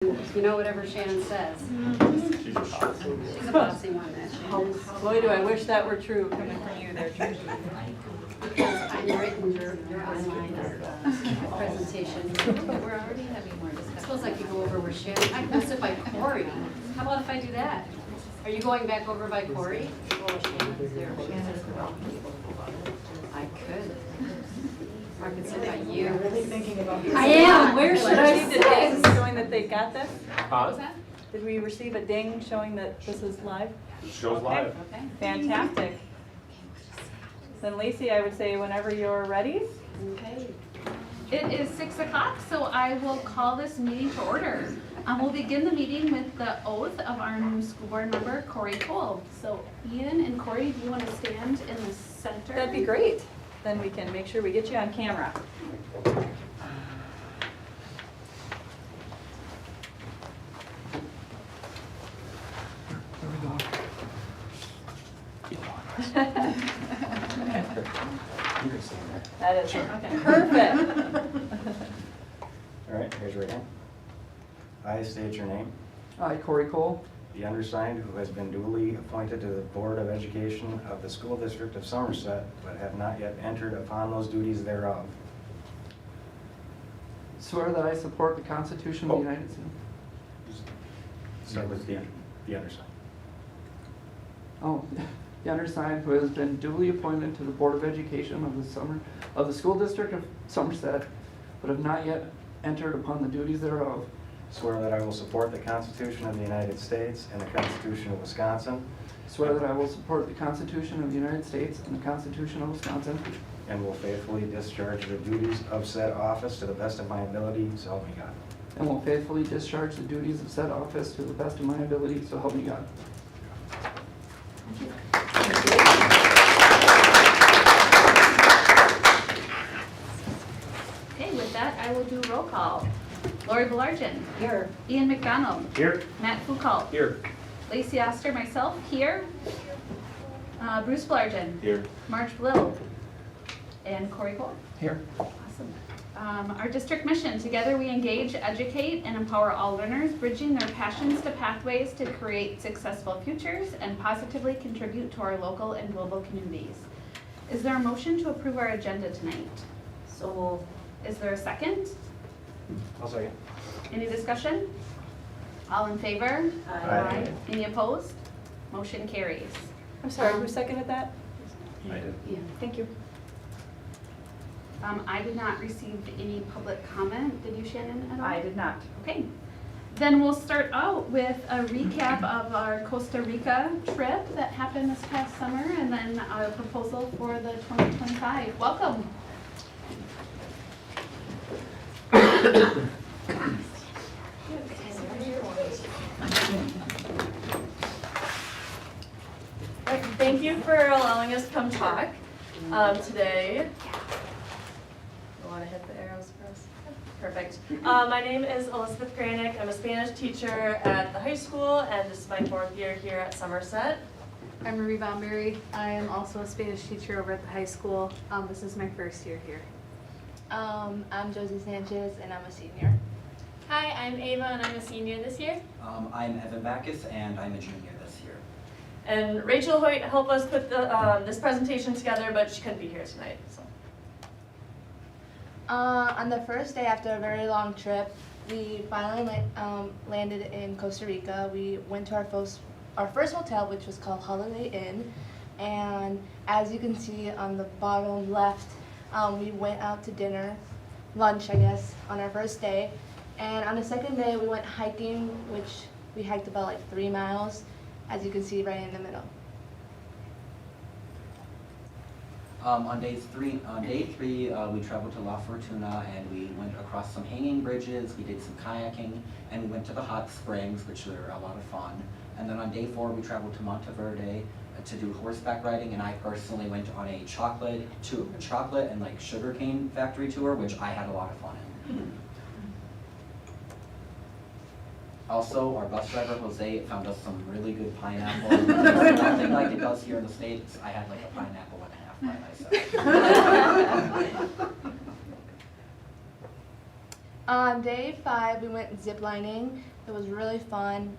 You know, whatever Shannon says. She's a boss. She's a bossy one, that Shannon. Boy, do I wish that were true coming from you there, Trish. Because I'm written your online presentation. We're already having more I discussion. suppose I could go over where Shannon, I messed it by Corey. How about if I do that? Are you going back over by Corey? Oh, Shannon's there. I could. Or I could sit by you. You're really thinking about this. I am. Where should I Did you receive a sit? ding showing that they got this? What was that? Did we receive a ding showing that this is live? Show's live. Okay. Fantastic. Then Lacey, I would say whenever you're ready. Okay. It is 6 o'clock, so I will call this meeting to order. We'll begin the meeting with the oath of our new school board member, Corey Cole. So Ian and Corey, do you want to stand in the center? That'd be great. Then we can make sure we get you on camera. That is perfect. All right, raise your right hand. I state your name. I, Corey Cole, The undersigned, who has been duly appointed to the Board of Education of the School District of Somerset, but have not yet entered upon those duties thereof. swear that I support the Constitution of the United States. Start with the undersigned. Oh, the undersigned, who has been duly appointed to the Board of Education of the School District of Somerset, but have not yet entered upon the duties thereof. Swear that I will support the Constitution of the United States and the Constitution of Wisconsin, Swear that I will support the Constitution of the United States and the Constitution of Wisconsin, and will faithfully discharge the duties of said office to the best of my ability, so help me God. and will faithfully discharge the duties of said office to the best of my ability, so help me God. Okay, with that, I will do roll call. Lori Belargin. Here. Ian McDonald. Here. Matt Foucault. Here. Lacey Oster, myself, here. Bruce Belargin. Here. Marge Blill. And Corey Cole. Here. Awesome. Our district mission, together we engage, educate, and empower all learners, bridging their passions to pathways to create successful futures and positively contribute to our local and global communities. Is there a motion to approve our agenda tonight? So is there a second? I'll second. Any discussion? All in favor? Aye. Any opposed? Motion carries. I'm sorry, who seconded that? I did. Yeah. Thank you. I did not receive any public comment. Did you, Shannon, at all? I did not. Okay. Then we'll start out with a recap of our Costa Rica trip that happened this past summer and then our proposal for the 2025. Welcome. Thank you for allowing us to come talk today. You want to hit the arrows for us? Perfect. My name is Elizabeth Granick. I'm a Spanish teacher at the high school, and this is my 4th year here at Somerset. I'm Marie Baumberry. I am also a Spanish teacher over at the high school. This is my first year here. I'm Josie Sanchez, and I'm a senior. Hi, I'm Ava, and I'm a senior this year. I'm Evan Backus, and I'm a junior this year. And Rachel Hoyt helped us put the, this presentation together, but she couldn't be here tonight. So. On the first day after a very long trip, we finally landed in Costa Rica. We went to our first hotel, which was called Holiday Inn. And as you can see on the bottom left, we went out to lunch, I guess, on our first day. And on the second day, we went hiking, which we hiked about like 3 miles, as you can see right in the middle. On day three, we traveled to La Fortuna, and we went across some hanging bridges. We did some kayaking, and we went to the hot springs, which were a lot of fun. And then on day 4, we traveled to Monteverde to do horseback riding, and I personally went on a chocolate and like sugarcane factory tour, which I had a lot of fun in. Also, our bus driver, Jose, found us some really good pineapple. Nothing like it does here in the States. I had like a pineapple and a half by myself. On day 5, we went ziplining. It was really fun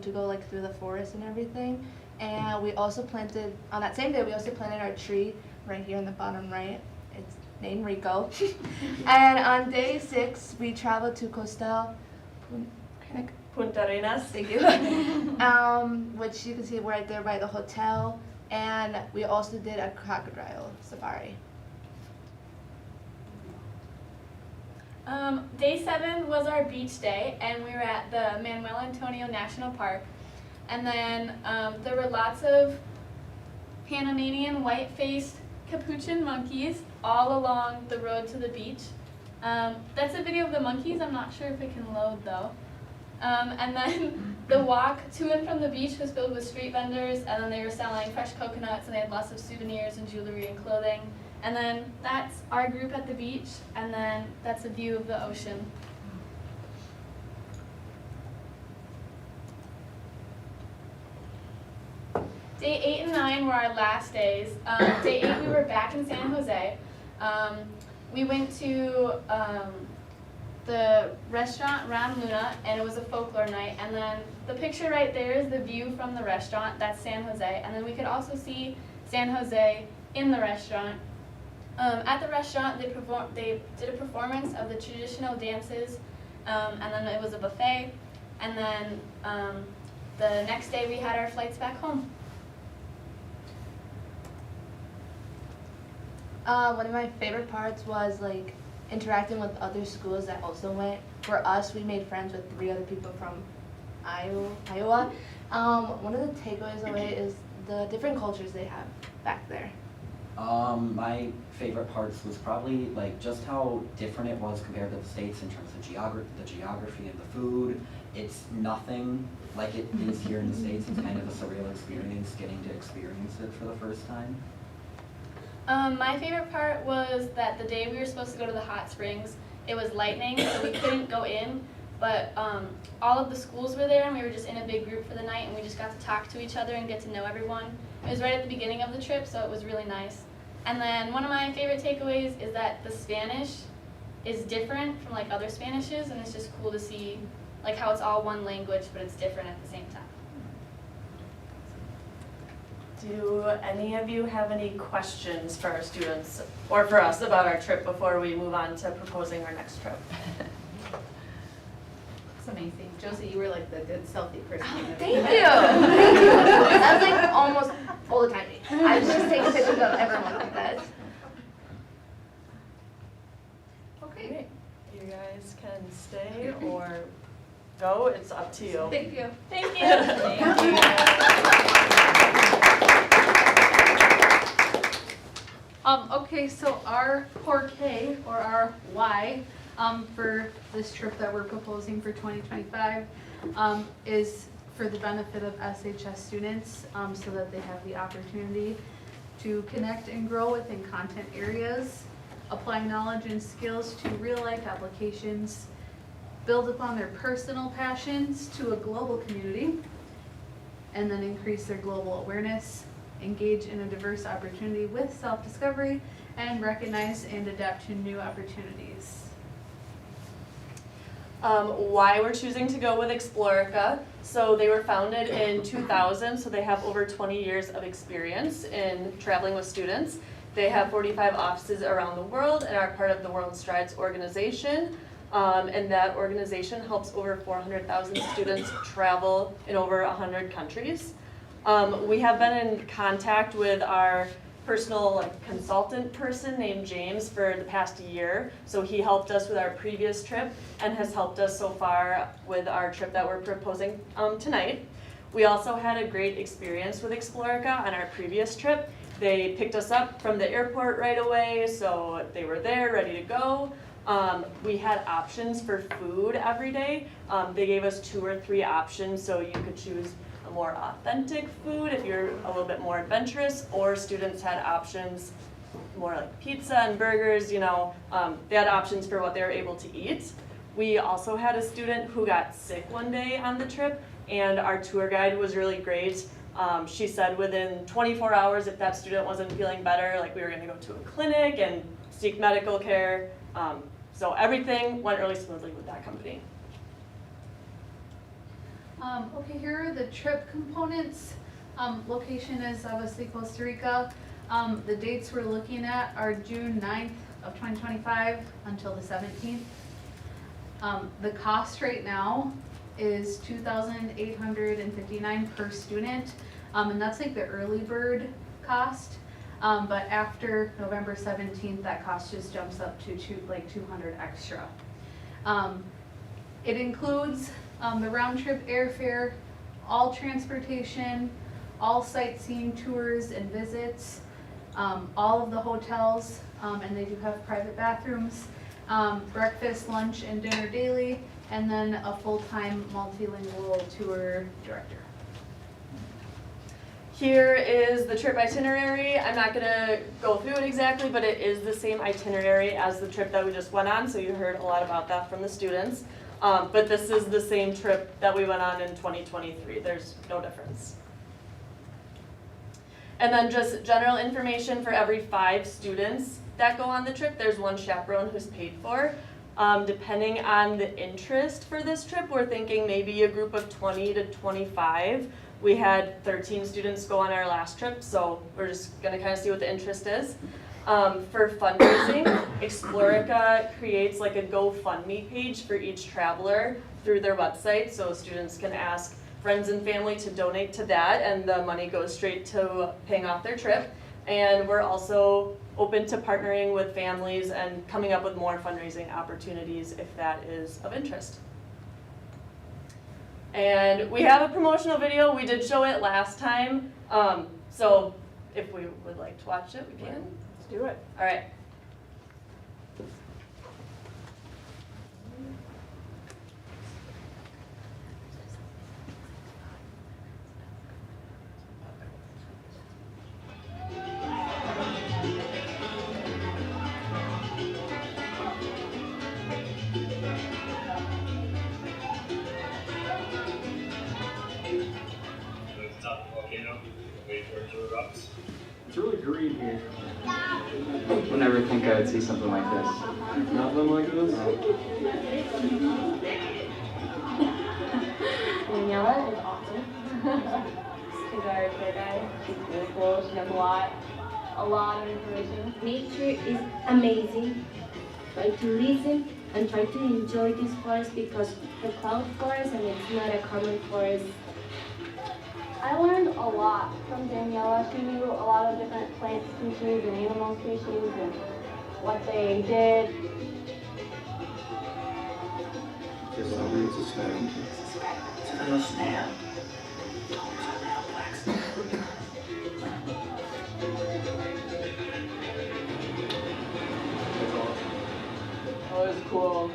to go like through the forest and everything. And we also planted, on that same day, we also planted our tree right here in the bottom right. It's named Rico. And on day 6, we traveled to Punta Arenas. Thank you. Which you can see right there by the hotel. And we also did a crocodile safari. Day 7 was our beach day, and we were at the Manuel Antonio National Park. And then there were lots of Panamanian white-faced capuchin monkeys all along the road to the beach. That's a video of the monkeys. I'm not sure if it can load though. And then the walk to and from the beach was filled with street vendors, and then they were selling fresh coconuts, and they had lots of souvenirs and jewelry and clothing. And then that's our group at the beach, and then that's a view of the ocean. Day 8 and 9 were our last days. Day 8 we were back in San Jose. We went to the restaurant Ram Luna, and it was a folklore night. And then the picture right there is the view from the restaurant. That's San Jose. And then we could also see San Jose in the restaurant. At the restaurant, they did a performance of the traditional dances, and then it was a buffet. And then the next day we had our flights back home. One of my favorite parts was like interacting with other schools that also went. For us, we made friends with 3 other people from Iowa. One of the takeaways away is the different cultures they have back there. My favorite parts was probably like just how different it was compared to the States in terms of the geography and the food. It's nothing like it is here in the States. It's kind of a surreal experience getting to experience it for the first time. My favorite part was that the day we were supposed to go to the hot springs, it was lightning, so we couldn't go in, but all of the schools were there, and we were just in a big group for the night, and we just got to talk to each other and get to know everyone. It was right at the beginning of the trip, so it was really nice. And then one of my favorite takeaways is that the Spanish is different from like other Spanishes, and it's just cool to see like how it's all one language, but it's different at the same time. Do any of you have any questions for our students or for us about our trip before we move on to proposing our next trip? It's amazing. Josie, you were like the good selfie person. Thank you. Thank you. That was like almost all the time. I was just taking pictures of everyone like that. Okay. You guys can stay or go. It's up to you. Thank you. Thank you. Thank you. Okay, so our core K, or our Y, for this trip that we're proposing for 2025 is for the benefit of SHS students, so that they have the opportunity to connect and grow within content areas, apply knowledge and skills to real-life applications, build upon their personal passions to a global community, and then increase their global awareness, engage in a diverse opportunity with self-discovery, and recognize and adapt to new opportunities. Why we're choosing to go with Explorica. So they were founded in 2000, so they have over 20 years of experience in traveling with students. They have 45 offices around the world and are part of the World Strides organization. And that organization helps over 400,000 students travel in over 100 countries. We have been in contact with our personal consultant person named James for the past year. So he helped us with our previous trip and has helped us so far with our trip that we're proposing tonight. We also had a great experience with Explorica on our previous trip. They picked us up from the airport right away, so they were there ready to go. We had options for food every day. They gave us 2 or 3 options, so you could choose a more authentic food if you're a little bit more adventurous, or students had options more like pizza and burgers, you know, they had options for what they were able to eat. We also had a student who got sick one day on the trip, and our tour guide was really great. She said within 24 hours, if that student wasn't feeling better, like we were gonna go to a clinic and seek medical care. So everything went really smoothly with that company. Okay, here are the trip components. Location is obviously Costa Rica. The dates we're looking at are June 9th of 2025 until the 17th. The cost right now is $2,859 per student, and that's like the early bird cost. But after November 17th, that cost just jumps up to $200 extra. It includes the round trip airfare, all transportation, all sightseeing tours and visits, all of the hotels, and they do have private bathrooms, breakfast, lunch, and dinner daily, and then a full-time multilingual tour director. Here is the trip itinerary. I'm not gonna go through it exactly, but it is the same itinerary as the trip that we just went on, so you heard a lot about that from the students. But this is the same trip that we went on in 2023. There's no difference. And then just general information for every 5 students that go on the trip, there's 1 chaperone who's paid for. Depending on the interest for this trip, we're thinking maybe a group of 20 to 25. We had 13 students go on our last trip, so we're just gonna kind of see what the interest is. For fundraising, Explorica creates like a GoFundMe page for each traveler through their website, so students can ask friends and family to donate to that, and the money goes straight to paying off their trip. And we're also open to partnering with families and coming up with more fundraising opportunities if that is of interest. And we have a promotional video. We did show it last time, so if we would like to watch it, we can. Let's do it. All right. It's really green here. Would never think I would see something like this. Nothing like this? Daniela is awesome. She's our tour guide. She's really cool. She knows a lot of information. Nature is amazing. Try to listen and try to enjoy this forest because it's a cloud forest and it's not a common forest. I learned a lot from Daniela. She knew a lot of different plant species and animal species and what they did. It was cool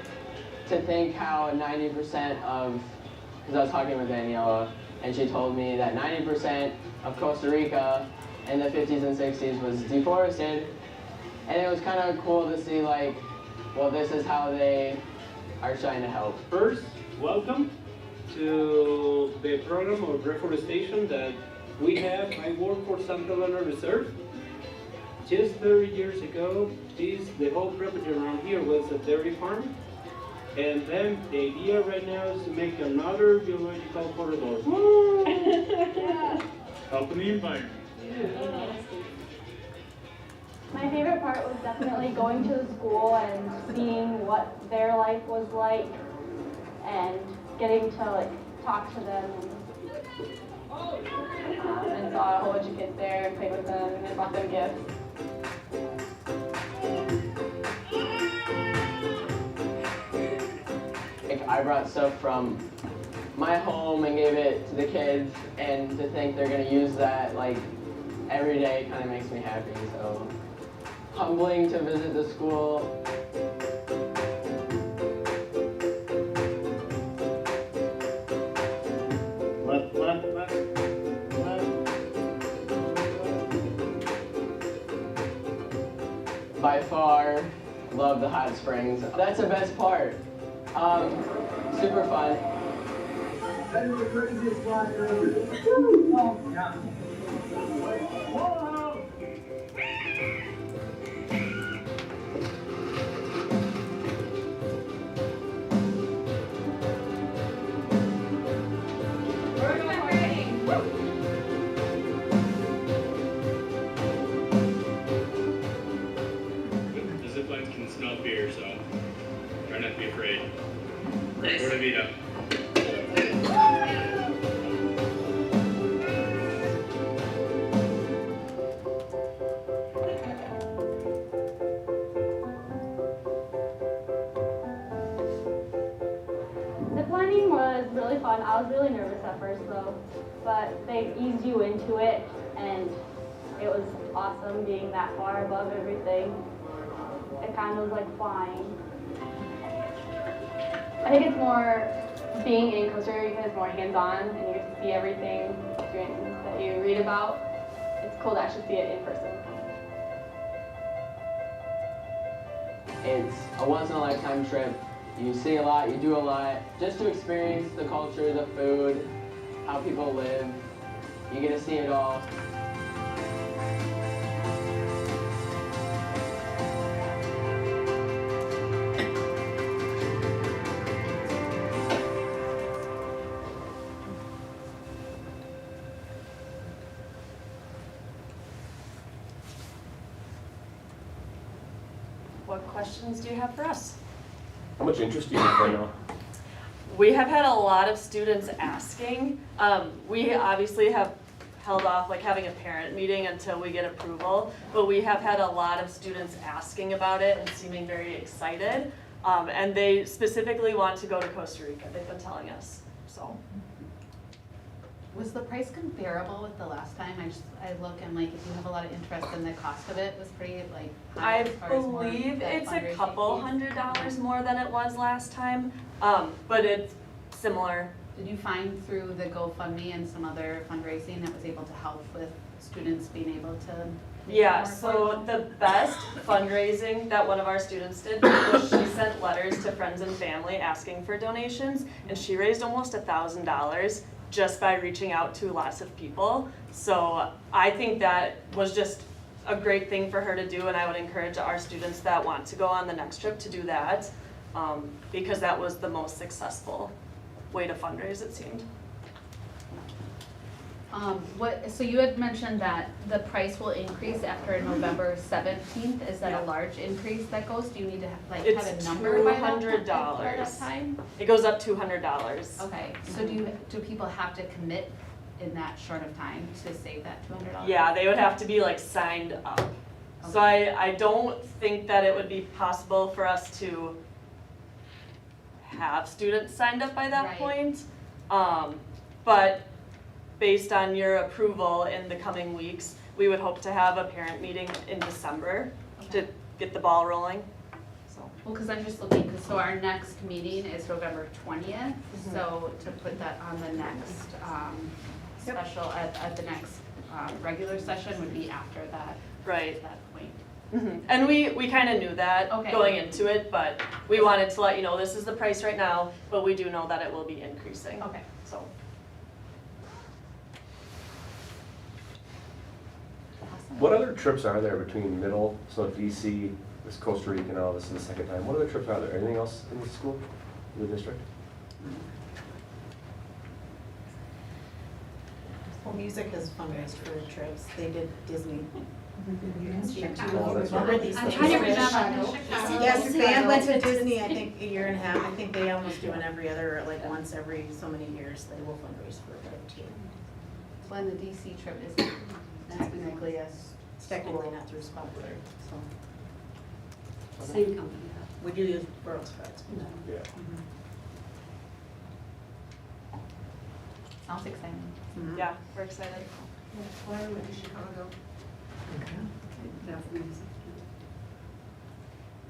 to think how 90% of, because I was talking with Daniela, and she told me that 90% of Costa Rica in the 50s and 60s was deforested. And it was kind of cool to see, like, well, this is how they are trying to help. First, welcome to the program of reforestation that we have. I work for Santa Elena Reserve. Just 30 years ago, the whole property around here was a dairy farm. And then the idea right now is to make another biological corridor. Woo! Helping the environment. Yeah. My favorite part was definitely going to the school and seeing what their life was like and getting to like talk to them and saw a whole bunch of kids there and played with them and I bought them gifts. I brought stuff from my home and gave it to the kids, and to think they're gonna use that like every day kind of makes me happy. So humbling to visit the school. By far, love the hot springs. That's the best part. Super fun. That is the craziest flag ever. Yeah. really fun. I was really nervous at first though, but they eased you into it, and it was awesome being that far above everything. It kind of was like flying. I think it's more, being in Costa Rica is more hands-on, and you get to see everything that you read about. It's cool to actually see it in person. It's a once-in-a-lifetime trip. You see a lot, you do a lot, just to experience the culture, the food, how people live. You get to see it all. What questions do you have for us? How much interest do you have right now? We have had a lot of students asking. We obviously have held off like having a parent meeting until we get approval, but we have had a lot of students asking about it and seeming very excited. And they specifically want to go to Costa Rica, they've been telling us, so. Was the price comparable with the last time? I look and like, if you have a lot of interest in the cost of it, was pretty like high I as far as more believe the it's a fundraising couple fees? $100 more than it was last time, but it's similar. Did you find through the GoFundMe and some other fundraising that was able to help with students being able to? make it Yeah, more so affordable? the best fundraising that one of our students did was she sent letters to friends and family asking for donations, and she raised almost $1,000 just by reaching out to lots of people. So I think that was just a great thing for her to do, and I would encourage our students that want to go on the next trip to do that, because that was the most successful way to fundraise, it seemed. So you had mentioned that the price will increase after November 17th. Is that Yeah. a large increase that goes? Do you need to have It's a number by that $200. time? It goes up $200. Okay, so do people have to commit in that short of time to save that $200? Yeah, they would have to be like signed up. So I don't think that it would be possible for us to have students signed up by that Right. point. But based on your approval in the coming weeks, we would hope to have a parent meeting in December to get the ball rolling. So. Well, because I'm just looking, so our next meeting is November 20th, so to put that on the next special, at the next regular session would be after that. Right. That point. Mhm. And we kind of knew that Okay. going into it, but we wanted to let you know this is the price right now, but we do know that it will be increasing. Okay. So. What other trips are there between middle, so DC, this Costa Rica now, this is the second time. What other trips are there? Anything else in the school, in the district? Well, music has fundraised for trips. They did Disney. Oh, that's right. Remember these I'm things? trying to remember. Chicago. Yes, band went to Disney, I think, a year and a half. I think they almost do it every other, like once every so many years, they will fundraise for a trip too. When the DC trip is, Technically, yes. It's technically not through sponsor, so. Same company. We do use Girl Scouts. Yeah. sounds exciting. Yeah, we're excited. Why went to Chicago?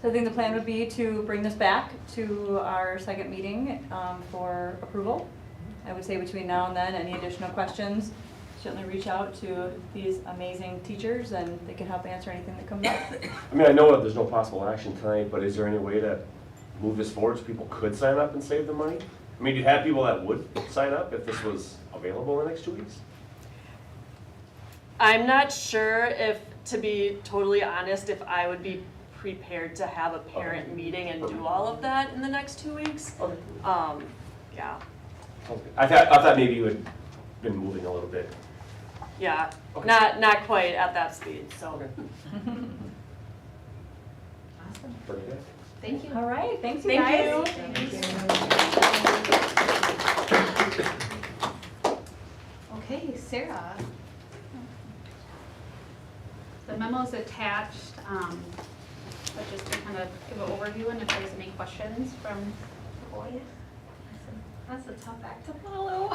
So I think the plan would be to bring this back to our second meeting for approval. I would say between now and then, any additional questions, certainly reach out to these amazing teachers and they can help answer anything that comes up. I mean, I know that there's no possible action tonight, but is there any way to move this forward so people could sign up and save the money? I mean, do you have people that would sign up if this was available in the next 2 weeks? I'm not sure if, to be totally honest, if I would be prepared to have a parent meeting and do all of that in the next 2 weeks. Okay. Yeah, Okay. I thought maybe you had been moving a little bit. yeah, Okay. not quite at that speed, so. Awesome. Pretty good. Thank you. All right, thanks you Thank guys. you. Okay, Sarah. The memo is attached, but just to kind of give an overview and if there's any questions from the board. That's a tough act to follow.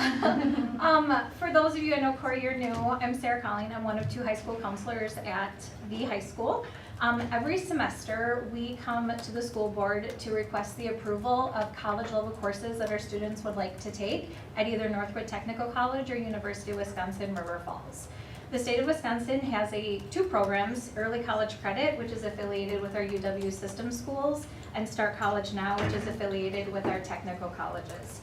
For those of you, I know Corey, you're new. I'm Sarah Colling. I'm one of 2 high school counselors at the high school. Every semester, we come to the school board to request the approval of college level courses that our students would like to take at either Northwood Technical College or University of Wisconsin River Falls. The state of Wisconsin has 2 programs, Early College Credit, which is affiliated with our UW system schools, and Start College Now, which is affiliated with our technical colleges.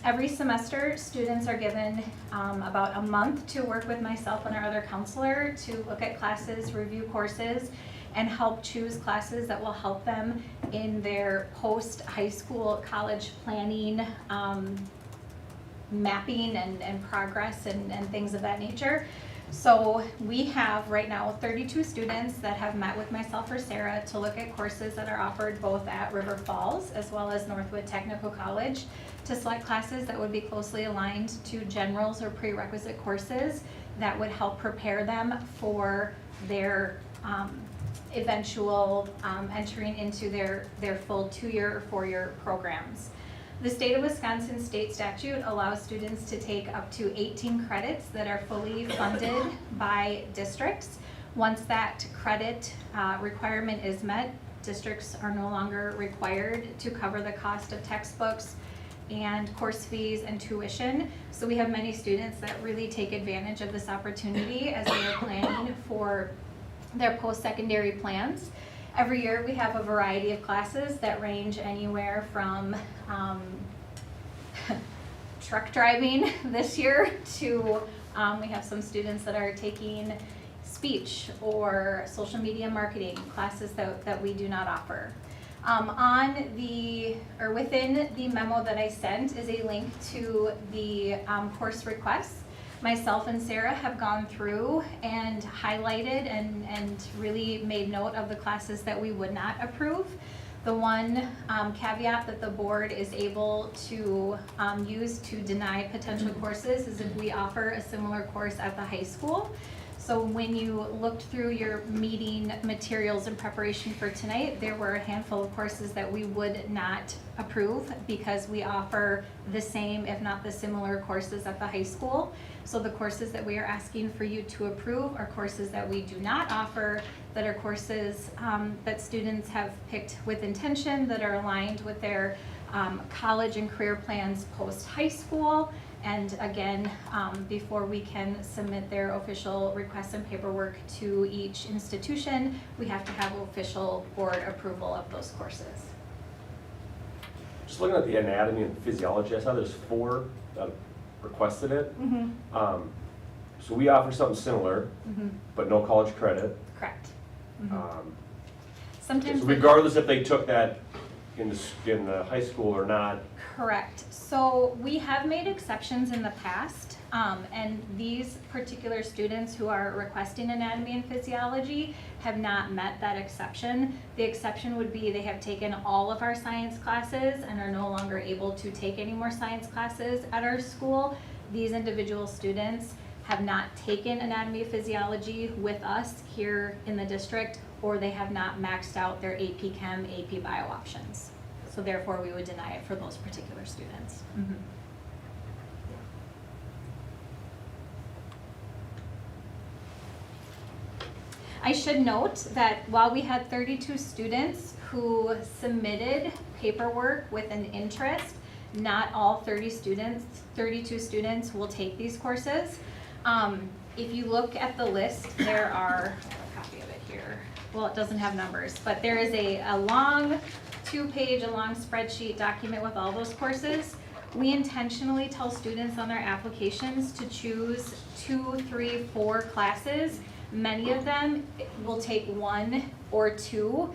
Every semester, students are given about a month to work with myself and our other counselor to look at classes, review courses, and help choose classes that will help them in their post-high school college planning, mapping and progress and things of that nature. So we have right now 32 students that have met with myself or Sarah to look at courses that are offered both at River Falls as well as Northwood Technical College to select classes that would be closely aligned to generals or prerequisite courses that would help prepare them for their eventual entering into their full 2-year or 4-year programs. The state of Wisconsin state statute allows students to take up to 18 credits that are fully funded by districts. Once that credit requirement is met, districts are no longer required to cover the cost of textbooks and course fees and tuition. So we have many students that really take advantage of this opportunity as they are planning for their post-secondary plans. Every year we have a variety of classes that range anywhere from truck driving this year to we have some students that are taking speech or social media marketing classes that we do not offer. Within the memo that I sent is a link to the course requests. Myself and Sarah have gone through and highlighted and really made note of the classes that we would not approve. The one caveat that the board is able to use to deny potential courses is if we offer a similar course at the high school. So when you looked through your meeting materials in preparation for tonight, there were a handful of courses that we would not approve because we offer the same, if not the similar courses at the high school. So the courses that we are asking for you to approve are courses that we do not offer, that are courses that students have picked with intention, that are aligned with their college and career plans post-high school. And again, before we can submit their official requests and paperwork to each institution, we have to have official board approval of those courses. Just looking at the anatomy and physiology, I saw there's 4 that requested it. Mm-hmm. So we offer something similar, but no college credit. Correct. So regardless if they took that in the high school or not. Correct. So we have made exceptions in the past, and these particular students who are requesting anatomy and physiology have not met that exception. The exception would be they have taken all of our science classes and are no longer able to take any more science classes at our school. These individual students have not taken anatomy and physiology with us here in the district, or they have not maxed out their AP Chem, AP Bio options. So therefore, we would deny it for those particular students. I should note that while we had 32 students who submitted paperwork with an interest, not all 32 students will take these courses. If you look at the list, there are, I have a copy of it here. Well, it doesn't have numbers, but there is a long 2-page, a long spreadsheet document with all those courses. We intentionally tell students on their applications to choose 2, 3, 4 classes. Many of them will take 1 or 2.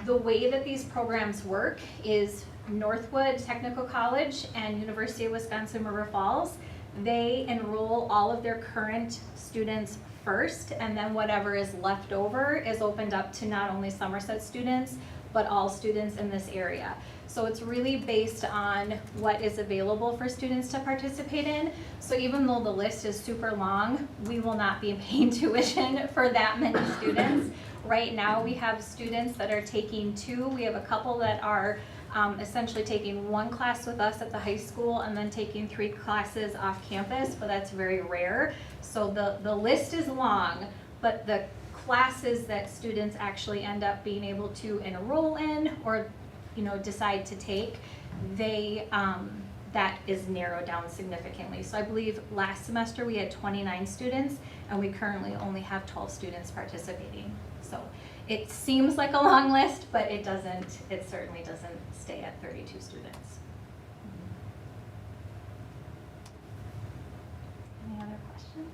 The way that these programs work is Northwood Technical College and University of Wisconsin River Falls, they enroll all of their current students first, and then whatever is left over is opened up to not only Somerset students, but all students in this area. So it's really based on what is available for students to participate in. So even though the list is super long, we will not be paying tuition for that many students. Right now we have students that are taking 2. We have a couple that are essentially taking one class with us at the high school and then taking 3 classes off campus, but that's very rare. So the list is long, but the classes that students actually end up being able to enroll in or, you know, decide to take, they, that is narrowed down significantly. So I believe last semester we had 29 students and we currently only have 12 students participating. So it seems like a long list, but it doesn't, it certainly doesn't stay at 32 students. Any other questions?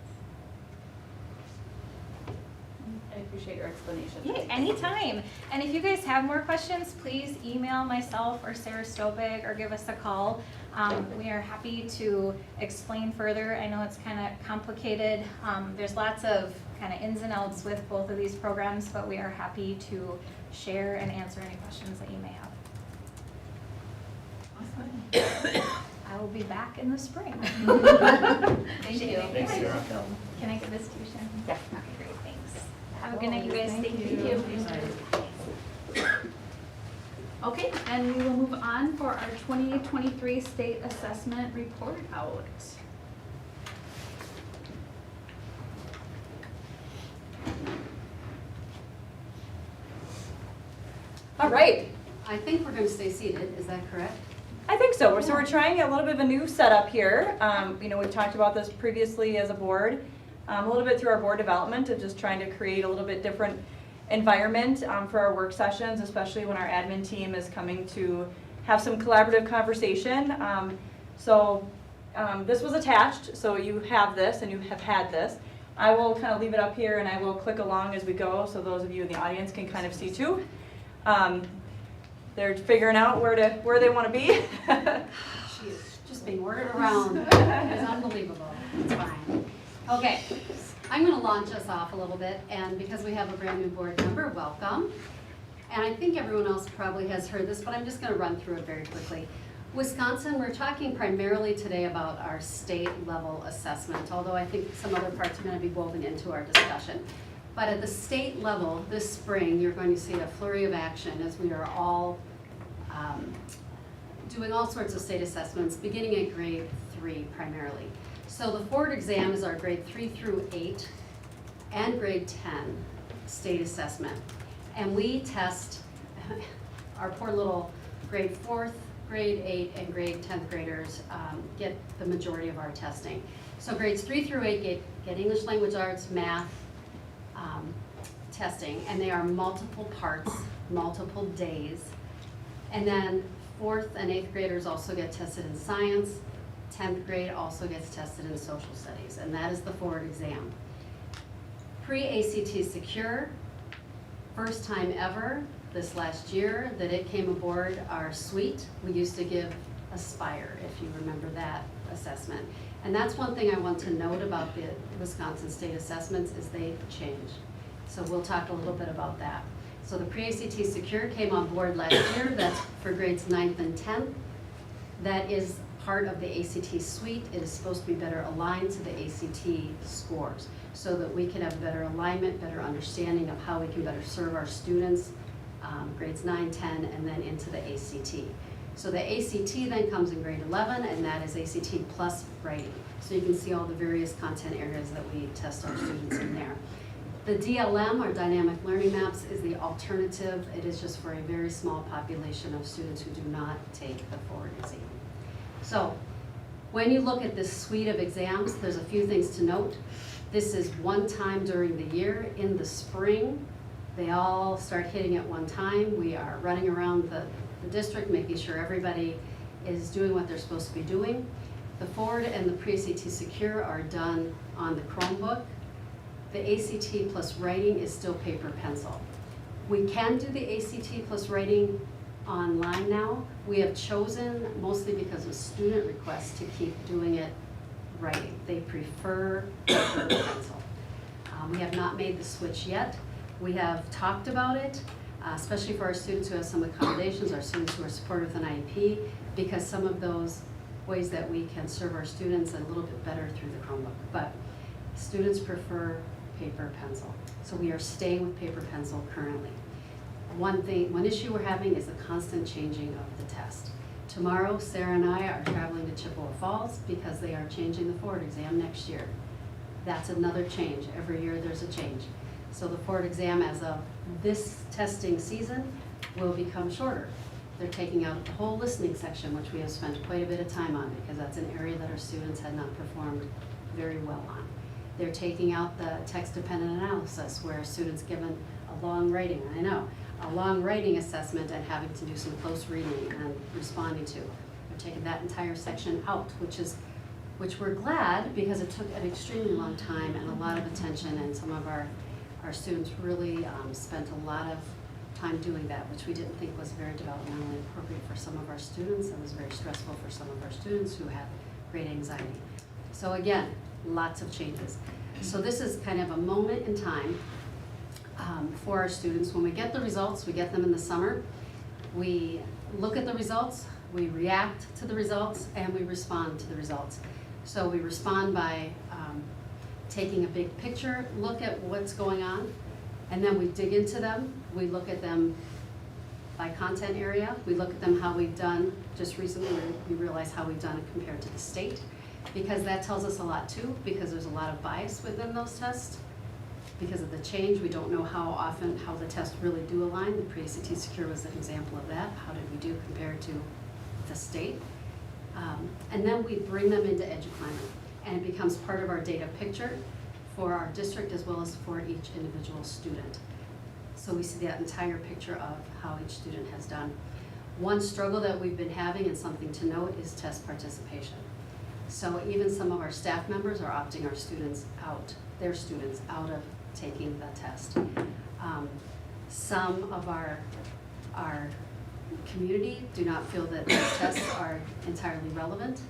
I appreciate your explanation. Yeah, anytime. And if you guys have more questions, please email myself or Sarah Stobig or give us a call. We are happy to explain further. I know it's kind of complicated. There's lots of kind of ins and outs with both of these programs, but we are happy to share and answer any questions that you may have. Awesome. I will be back in the spring. Thank you. Thanks, Sarah. Can I give this to you, Shannon? Yeah. Okay, great, thanks. Have a good night, you guys. Thank you. Okay, and we will move on for our 2023 state assessment report out. All right. I think we're gonna stay seated, is that correct? I think so. So we're trying a little bit of a new setup here. You know, we've talked about this previously as a board, a little bit through our board development of just trying to create a little bit different environment for our work sessions, especially when our admin team is coming to have some collaborative conversation. This was attached, so you have this and you have had this. I will kind of leave it up here and I will click along as we go so those of you in the audience can kind of see too. They're figuring out where they want to be. She is just being ordered around. It's unbelievable. It's fine. Okay, I'm going to launch us off a little bit, and because we have a brand new board member, welcome. And I think everyone else probably has heard this, but I'm just going to run through it very quickly. Wisconsin, we're talking primarily today about our state level assessment, although I think some other parts are going to be woven into our discussion. But at the state level, this spring, you're going to see a flurry of action as we are all doing all sorts of state assessments, beginning at grade 3 primarily. So the Ford exam is our grade 3 through 8 and grade 10 state assessment. And we test our poor little grade 4th, grade 8, and grade 10th graders get the majority of our testing. So grades 3 through 8 get English language arts, math, testing, and they are multiple parts, multiple days. And then 4th and 8th graders also get tested in science. 10th grade also gets tested in social studies, and that is the Ford exam. Pre-ACT Secure, first time ever this last year that it came aboard our suite. We used to give Aspire, if you remember that assessment. And that's one thing I want to note about the Wisconsin state assessments is they change. So we'll talk a little bit about that. So the Pre-ACT Secure came on board last year. That's for grades 9th and 10th. That is part of the ACT suite. It is supposed to be better aligned to the ACT scores so that we can have better alignment, better understanding of how we can better serve our students, grades 9, 10, and then into the ACT. So the ACT then comes in grade 11, and that is ACT plus writing. So you can see all the various content areas that we test our students in there. The DLM, or Dynamic Learning Maps, is the alternative. It is just for a very small population of students who do not take the Ford exam. So when you look at this suite of exams, there's a few things to note. This is one time during the year. In the spring, they all start hitting at one time. We are running around the district, making sure everybody is doing what they're supposed to be doing. The Ford and the Pre-ACT Secure are done on the Chromebook. The ACT plus writing is still paper pencil. We can do the ACT plus writing online now. We have chosen, mostly because of student requests, to keep doing it writing. They prefer paper pencil. We have not made the switch yet. We have talked about it, especially for our students who have some accommodations, our students who are supported with an IEP, because some of those ways that we can serve our students a little bit better through the Chromebook. But students prefer paper pencil. So we are staying with paper pencil currently. One issue we're having is the constant changing of the test. Tomorrow, Sarah and I are traveling to Chippewa Falls because they are changing the Ford exam next year. That's another change. Every year there's a change. So the Ford exam as of this testing season will become shorter. They're taking out the whole listening section, which we have spent quite a bit of time on because that's an area that our students had not performed very well on. They're taking out the text-dependent analysis where students given a long writing, I know, a long writing assessment and having to do some close reading and responding to. They're taking that entire section out, which we're glad because it took an extremely long time and a lot of attention, and some of our students really spent a lot of time doing that, which we didn't think was very developmentally appropriate for some of our students and was very stressful for some of our students who had great anxiety. So again, lots of changes. So this is kind of a moment in time for our students. When we get the results, we get them in the summer. We look at the results, we react to the results, and we respond to the results. So we respond by taking a big picture, look at what's going on, and then we dig into them. We look at them by content area. We look at them how we've done. Just recently, we realize how we've done it compared to the state, because that tells us a lot too, because there's a lot of bias within those tests. Because of the change, we don't know how the tests really do align. The Pre-ACT Secure was an example of that. How did we do compared to the state? And then we bring them into EduClimber, and it becomes part of our data picture for our district as well as for each individual student. So we see that entire picture of how each student has done. One struggle that we've been having, and something to note, is test participation. So even some of our staff members are opting their students out of taking the test. Some of our community do not feel that these tests are entirely relevant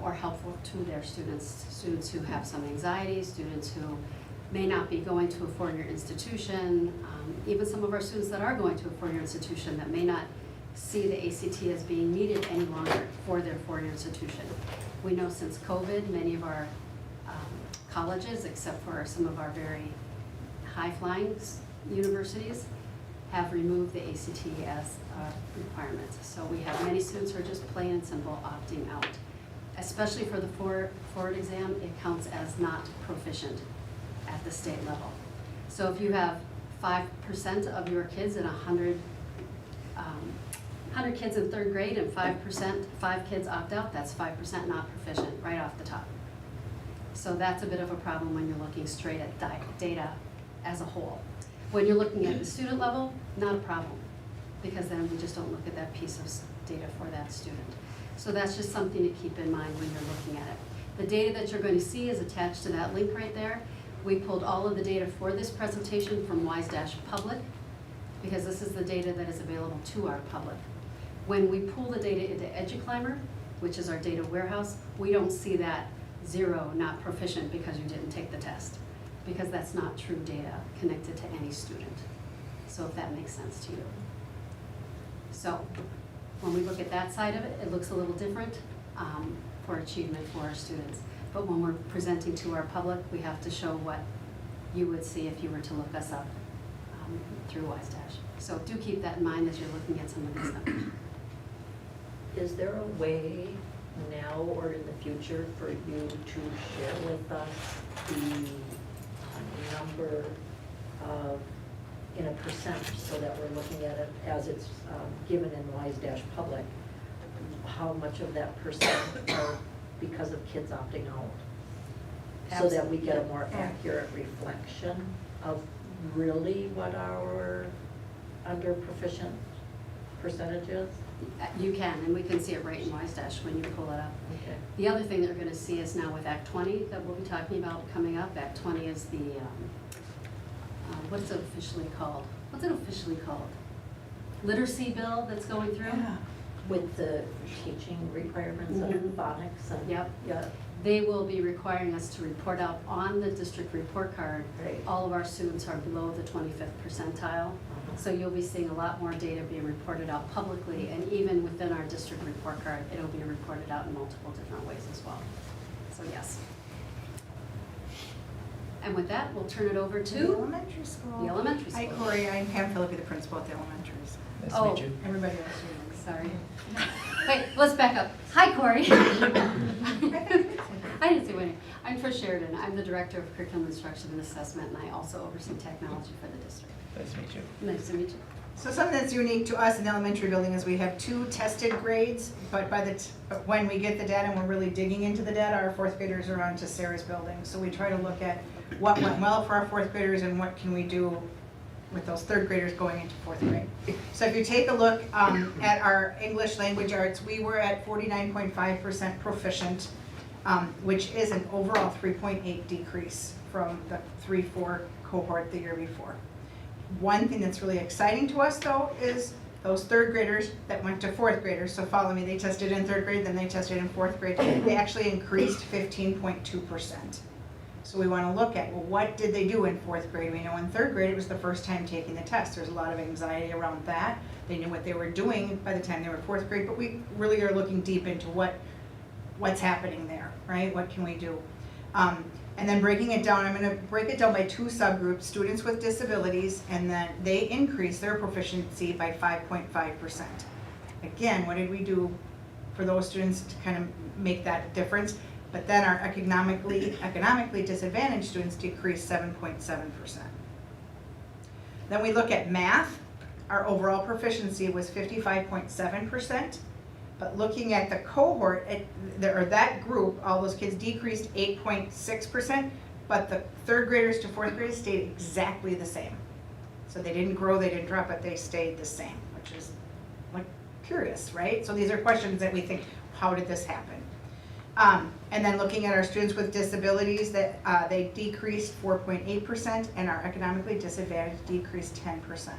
or helpful to their students who have some anxiety, students who may not be going to a four-year institution, even some of our students that are going to a four-year institution that may not see the ACT as being needed any longer for their four-year institution. We know since COVID, many of our colleges, except for some of our very high-flying universities, have removed the ACT as a requirement. So we have many students who are just plain and simple opting out. Especially for the Ford exam, it counts as not proficient at the state level. So if you have 5% of your kids in 100 kids in third grade and 5 kids opt out, that's 5% not proficient right off the top. So that's a bit of a problem when you're looking straight at data as a whole. When you're looking at the student level, not a problem, because then we just don't look at that piece of data for that student. So that's just something to keep in mind when you're looking at it. The data that you're going to see is attached to that link right there. We pulled all of the data for this presentation from WISE-Public, because this is the data that is available to our public. When we pull the data into EduClimber, which is our data warehouse, we don't see that 0, not proficient because you didn't take the test, because that's not true data connected to any student. So if that makes sense to you. So when we look at that side of it, it looks a little different for achievement for our students. But when we're presenting to our public, we have to show what you would see if you were to look us up through WISE-. So do keep that in mind as you're looking at some of these numbers. Is there a way now or in the future for you to share with us the number of, in a percent, so that we're looking at it as it's given in WISE-Public, how much of that percent are because of kids opting out? So that we get a more accurate reflection of really what our under proficient percentage is? You can, and we can see it right in WISE- when you pull it up. Okay. The other thing that we're going to see is now with Act 20 that we'll be talking about coming up. Act 20 is the, what's it officially called? What's it officially called? Literacy bill that's going through? Yeah. With the teaching requirements of phonics and. Yep. Yeah. They will be requiring us to report out on the district report card. Right. All of our students are below the 25th percentile. So you'll be seeing a lot more data being reported out publicly, and even within our district report card, it'll be reported out in multiple different ways as well. So yes. And with that, we'll turn it over to Elementary school. the elementary school. Hi Corey, I'm Pam Philippi, the principal at the elementaries. Nice to meet you. Everybody else, you know. Sorry. Wait, let's back up. Hi, Corey. I didn't say my name. I'm Trish Sheridan. I'm the Director of Curriculum Instruction and Assessment, and I also oversee technology for the district. Nice to meet you. Nice to meet you. So something that's unique to us in the elementary building is we have 2 tested grades, but but when we get the data and we're really digging into the data, our 4th graders are on to Sarah's building. So we try to look at what went well for our 4th graders and what can we do with those 3rd graders going into 4th grade. So if you take a look at our English language arts, we were at 49.5% proficient, which is an overall 3.8 decrease from the 3-4 cohort the year before. One thing that's really exciting to us though is those 3rd graders that went to 4th graders, so follow me, they tested in 3rd grade, then they tested in 4th grade, they actually increased 15.2%. So we want to look at, well, what did they do in 4th grade? We know in 3rd grade it was the first time taking the test. There's a lot of anxiety around that. They knew what they were doing by the time they were 4th grade, but we really are looking deep into what's happening there, right? What can we do? And then breaking it down, I'm going to break it down by 2 subgroups, students with disabilities, and then they increase their proficiency by 5.5%. Again, what did we do for those students to kind of make that difference? But then our economically disadvantaged students decreased 7.7%. Then we look at math, our overall proficiency was 55.7%. But looking at the cohort, or that group, all those kids decreased 8.6%, but the 3rd graders to 4th graders stayed exactly the same. So they didn't grow, they didn't drop, but they stayed the same, which is like curious, right? So these are questions that we think, how did this happen? And then looking at our students with disabilities, that they decreased 4.8%, and our economically disadvantaged decreased 10%.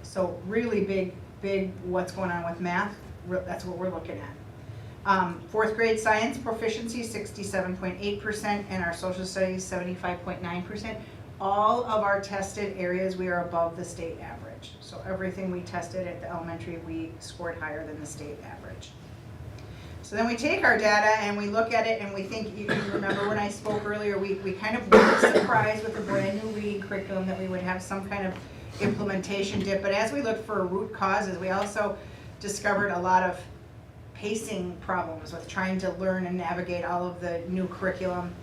So really big what's going on with math. That's what we're looking at. 4th grade science proficiency 67.8%, and our social studies 75.9%. All of our tested areas we are above the state average. So everything we tested at the elementary we scored higher than the state average. So then we take our data and we look at it and we think, you remember when I spoke earlier, we kind of were surprised with the brand new reading curriculum that we would have some kind of implementation dip. But as we looked for root causes, we also discovered a lot of pacing problems with trying to learn and navigate all of the new curriculum.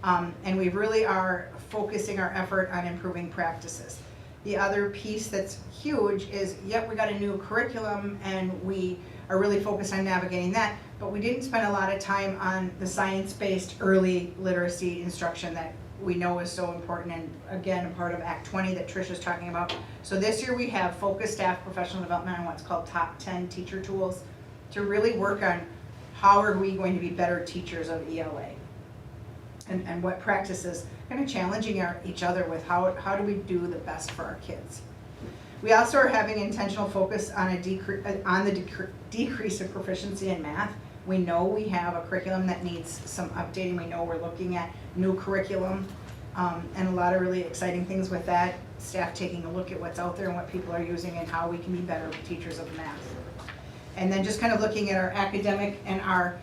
And we really are focusing our effort on improving practices. The other piece that's huge is, yep, we got a new curriculum and we are really focused on navigating that, but we didn't spend a lot of time on the science-based early literacy instruction that we know is so important, and again, a part of Act 20 that Trish is talking about. So this year we have focused staff professional development on what's called top 10 teacher tools to really work on how are we going to be better teachers of ELA, and what practices, kind of challenging each other with how do we do the best for our kids. We also are having intentional focus on the decrease of proficiency in math. We know we have a curriculum that needs some updating. We know we're looking at new curriculum and a lot of really exciting things with that. Staff taking a look at what's out there and what people are using and how we can be better teachers of math. And then just kind of looking at our academic and our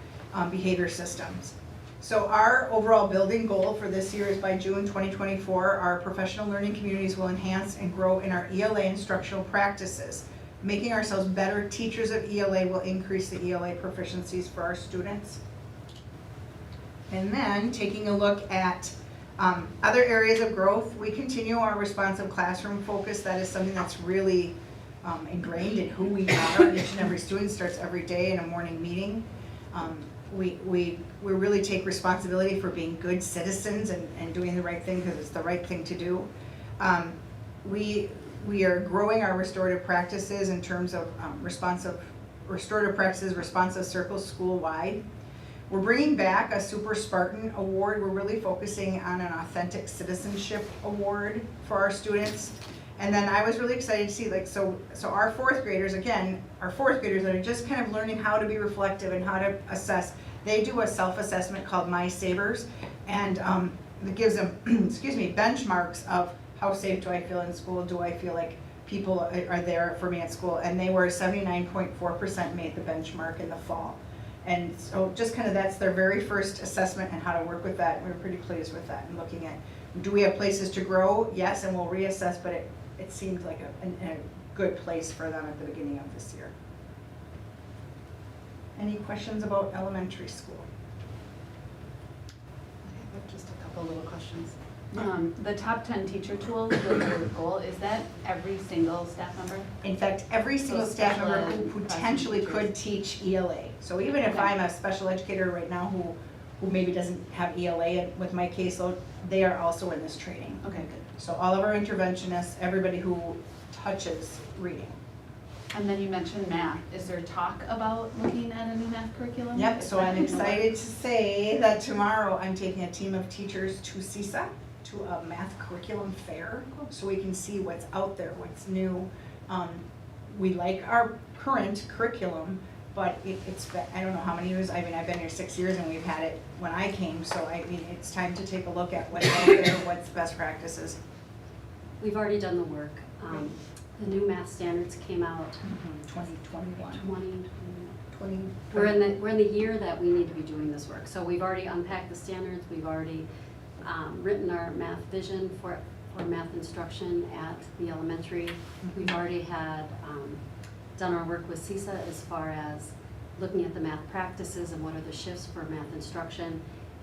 behavior systems. So our overall building goal for this year is by June 2024, our professional learning communities will enhance and grow in our ELA instructional practices. Making ourselves better teachers of ELA will increase the ELA proficiencies for our students. And then taking a look at other areas of growth, we continue our responsive classroom focus. That is something that's really ingrained in who we are. Each and every student starts every day in a morning meeting. We really take responsibility for being good citizens and doing the right thing because it's the right thing to do. We are growing our restorative practices in terms of restorative practices, responsive circles school-wide. We're bringing back a Super Spartan Award. We're really focusing on an authentic citizenship award for our students. And then I was really excited to see, so our 4th graders, again, our 4th graders that are just kind of learning how to be reflective and how to assess, they do a self-assessment called My Savers, and it gives them, benchmarks of how safe do I feel in school, do I feel like people are there for me at school, and they were 79.4% made the benchmark in the fall. And so just kind of that's their very first assessment and how to work with that. We were pretty pleased with that and looking at Do we have places to grow? Yes, and we'll reassess, but it seemed like a good place for them at the beginning of this year. Any questions about elementary school? I have just a couple little questions. The top 10 teacher tools with your goal, is that every single staff member? In fact, every single staff special member ed, who classroom potentially teachers. could teach ELA. So even if Okay. I'm a special educator right now who maybe doesn't have ELA with my caseload, they are also in this training. Okay, good. So all of our interventionists, everybody who touches reading. And then you mentioned math. Is there talk about looking at a new math curriculum? Yep, Is so that I'm in the excited to works? say that tomorrow I'm taking a team of teachers to CISA, to a math curriculum fair, so we can see what's out there, what's new. We like our current curriculum, but I don't know how many years, I mean, I've been here 6 years and we've had it when I came, so I mean, it's time to take a look at what's out there, what's best practices. We've already done the work. The new math standards came out 2021. 20. We're in the year that we need to be doing this work. So we've already unpacked the standards, we've already written our math vision for math instruction at the elementary. We've already had done our work with CISA as far as looking at the math practices and what are the shifts for math instruction.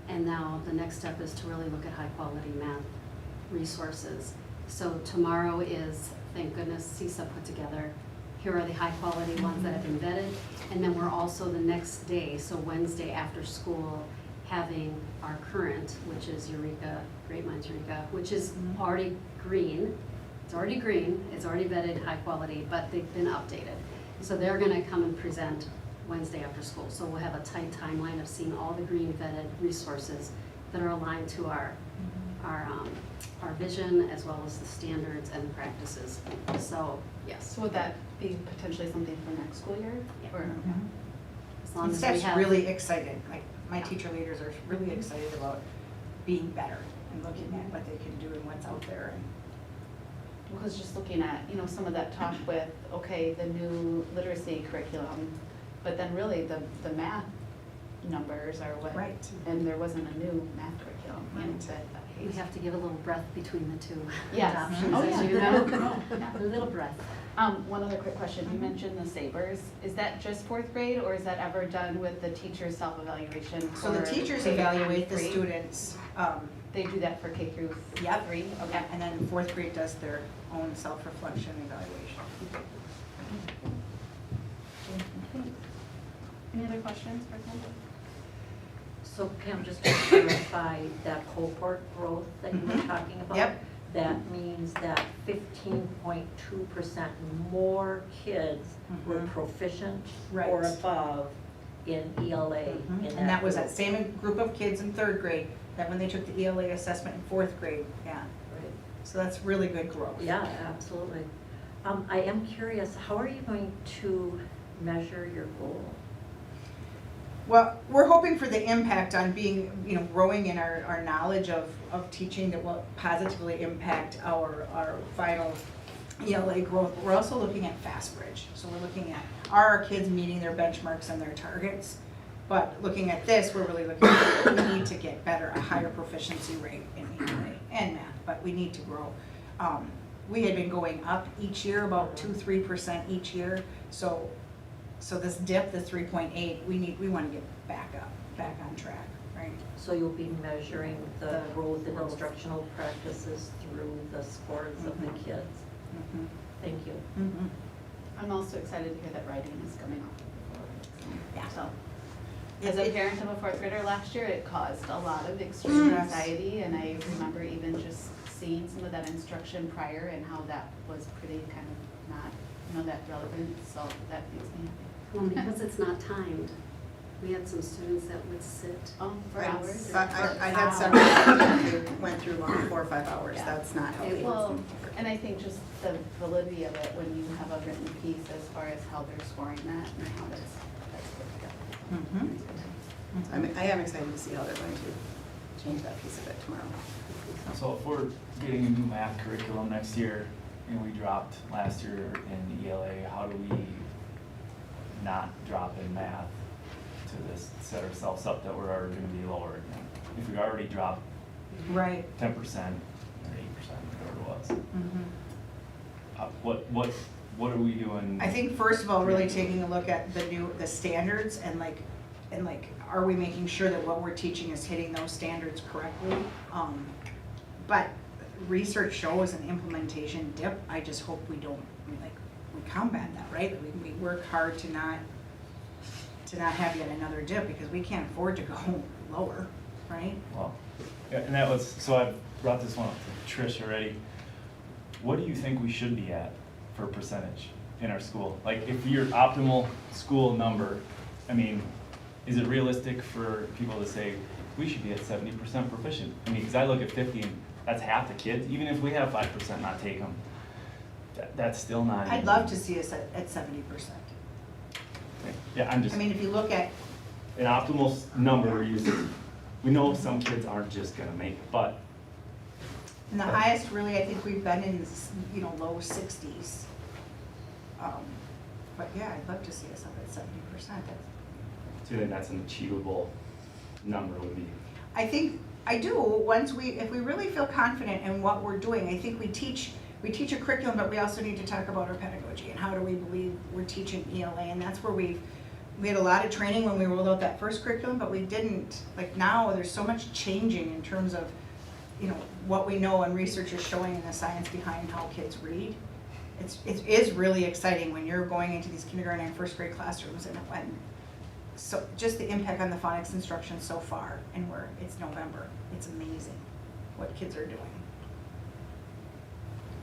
And now the next step is to really look at high quality math resources. So tomorrow is, thank goodness, CISA put together, here are the high quality ones that have been vetted. And then we're also the next day, so Wednesday after school, having our current, which is Eureka, Great Minds Eureka, which is already green. It's already green, it's already vetted, high quality, but they've been updated. So they're gonna come and present Wednesday after school. So we'll have a tight timeline of seeing all the green vetted resources that are aligned to our vision as well as the standards and the practices. So, yes. So would that be potentially something for next school year? Yeah. Or, As long And as we staff's have. really excited, like, my teacher leaders are really excited about being better and looking at what they can do and what's out there. Because just looking at, some of that talk with, okay, the new literacy curriculum, but then really the math numbers are what. Right. And there wasn't a new math curriculum. We have to give a little breath between the two Yes. adoptions, Oh, as yeah. you know. A little breath. One other quick question. You mentioned the SABRs. Is that just fourth grade or is that ever done with the teacher's self-evaluation? So the for teachers K through evaluate the 3? students. They do that for K through Yep. 3? Okay. And then fourth grade does their own self-reflection evaluation. Any other questions for Ken? So Pam, just to clarify that cohort growth that you were talking about. Yep. That means that 15.2% more kids were proficient Right. or above in ELA in that And that was that group. same group of kids in third grade, that when they took the ELA assessment in fourth grade, yeah. Right. So that's really good growth. Yeah, absolutely. I am curious, how are you going to measure your goal? Well, we're hoping for the impact on being, growing in our knowledge of teaching that will positively impact our final ELA growth. We're also looking at FastBridge. So we're looking at, are our kids meeting their benchmarks and their targets? But looking at this, we're really looking at, we need to get better, a higher proficiency rate in ELA and math, but we need to grow. We had been going up each year, about 2-3% each year. So this dip, the 3.8, we want to get back on track, right? So you'll be measuring the growth in instructional practices through the scores of the kids. Thank you. I'm also excited to hear that writing is coming up. Yeah. So, as a parent of a fourth grader last year, it caused a lot of extreme Stress. anxiety, and I remember even just seeing some of that instruction prior and how that was pretty kind of not, that relevant, so that makes me happy. Well, because it's not timed. We had some students that would sit for hours. I had several who went through 4 or 5 hours. That's not healthy. Well, and I think just the validity of it when you have a written piece as far as how they're scoring that and how that's put together. I am excited to see how they're going to change that piece of it tomorrow. So if we're getting a new math curriculum next year and we dropped last year in ELA, how do we not drop in math to this set ourselves up that we're already gonna be lower again? If we already dropped Right. 10% or 8%, whatever it was. Mhm. What are we doing? I think first of all, really taking a look at the standards and like, are we making sure that what we're teaching is hitting those standards correctly? But research shows an implementation dip. I just hope we don't, we combat that, right? We work hard to not have yet another dip because we can't afford to go lower, right? Well, yeah, and that was, so I brought this one up to Trish already. What do you think we should be at for percentage in our school? Like, if your optimal school number, I mean, is it realistic for people to say, we should be at 70% proficient? I mean, because I look at 50 and that's half the kids. Even if we have 5% not take them, that's still not. I'd love to see us at 70%. Yeah, I'm just. I mean, if you look at, An optimal number we're using. We know some kids aren't just gonna make it, but. and the highest really, I think we've been in, low 60s. But yeah, I'd love to see us up at 70%. Do you think that's an achievable number would be? I think, I do, if we really feel confident in what we're doing, I think we teach a curriculum, but we also need to talk about our pedagogy and how do we believe we're teaching ELA, and that's where we had a lot of training when we rolled out that first curriculum, but we didn't, like now there's so much changing in terms of, what we know and research is showing and the science behind how kids read. It is really exciting when you're going into these kindergarten and first grade classrooms and so just the impact on the phonics instruction so far, and it's November. It's amazing what kids are doing.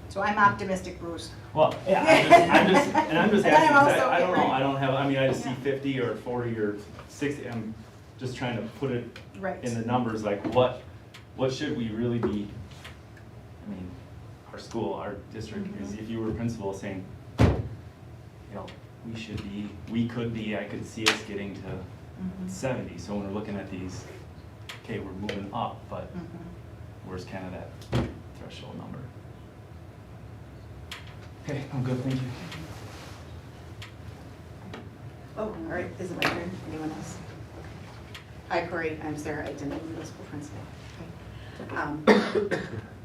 So I'm optimistic, Bruce. Well, yeah, I'm just And asking, I'm also I don't know, right. I don't have, I mean, I just see 50 or 40 or 60, I'm just trying to put it Right. in the numbers, like what should we really be, I mean, our school, our district, is if you were a principal saying, we could be, I could see us getting to 70, so when we're looking at these, okay, we're moving up, but where's kind of that threshold number? Okay, I'm good, thank you. Oh, all right, is it my turn? Anyone else? Hi, Corey, I'm Sarah Eichten, middle school principal.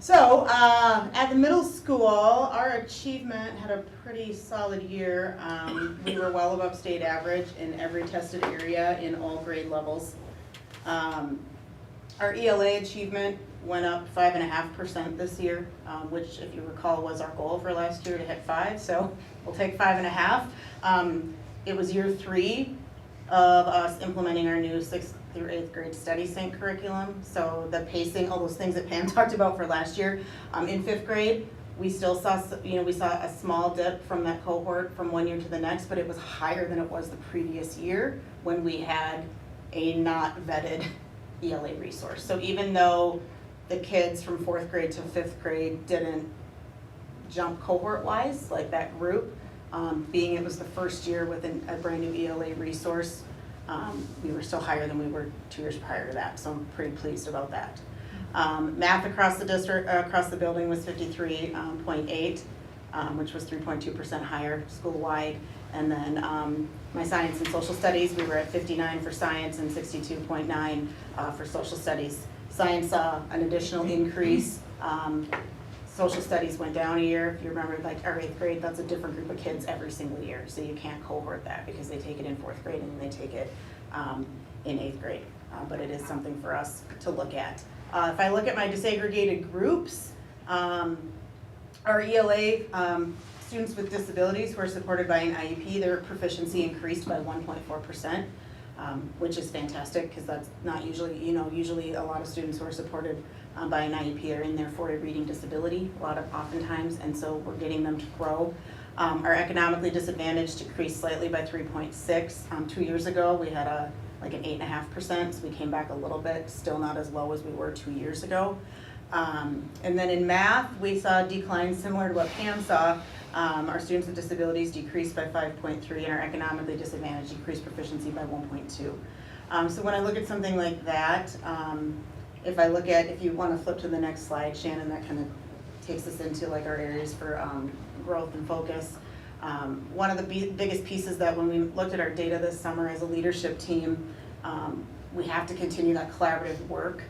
So, at the middle school, our achievement had a pretty solid year. We were well above state average in every tested area in all grade levels. Our ELA achievement went up 5.5% this year, which if you recall was our goal for last year to hit 5, so we'll take 5.5. It was year 3 of us implementing our new 6th through 8th grade study sync curriculum. So the pacing, all those things that Pam talked about for last year. In 5th grade, we still saw, we saw a small dip from that cohort from one year to the next, but it was higher than it was the previous year when we had a not vetted ELA resource. So even though the kids from 4th grade to 5th grade didn't jump cohort-wise, like that group, being it was the first year with a brand new ELA resource, we were still higher than we were 2 years prior to that, so I'm pretty pleased about that. Math across the district, across the building was 53.8, which was 3.2% higher school-wide. And then my science and social studies, we were at 59 for science and 62.9 for social studies. Science saw an additional increase. Social studies went down a year. If you remember, like our 8th grade, that's a different group of kids every single year. So you can't cohort that because they take it in 4th grade and they take it in 8th grade. But it is something for us to look at. If I look at my disaggregated groups, our ELA students with disabilities who are supported by an IEP, their proficiency increased by 1.4%, which is fantastic because that's not usually, usually a lot of students who are supported by an IEP are in there for a reading disability, oftentimes, and so we're getting them to grow. Our economically disadvantaged decreased slightly by 3.6. 2 years ago, we had an 8.5%, so we came back a little bit, still not as low as we were 2 years ago. And then in math, we saw a decline similar to what Pam saw. Our students with disabilities decreased by 5.3, and our economically disadvantaged decreased proficiency by 1.2. So when I look at something like that, if you want to flip to the next slide, Shannon, that kind of takes us into like our areas for growth and focus. One of the biggest pieces that when we looked at our data this summer as a leadership team, we have to continue that collaborative work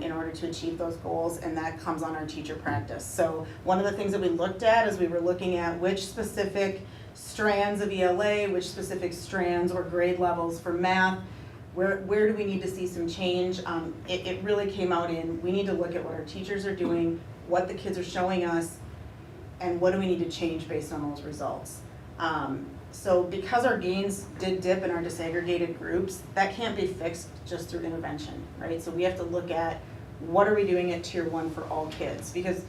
in order to achieve those goals, and that comes on our teacher practice. So one of the things that we looked at is we were looking at which specific strands of ELA, which specific strands or grade levels for math, where do we need to see some change? It really came out in, we need to look at what our teachers are doing, what the kids are showing us, and what do we need to change based on those results. So because our gains did dip in our disaggregated groups, that can't be fixed just through intervention, right? So we have to look at what are we doing at tier 1 for all kids, because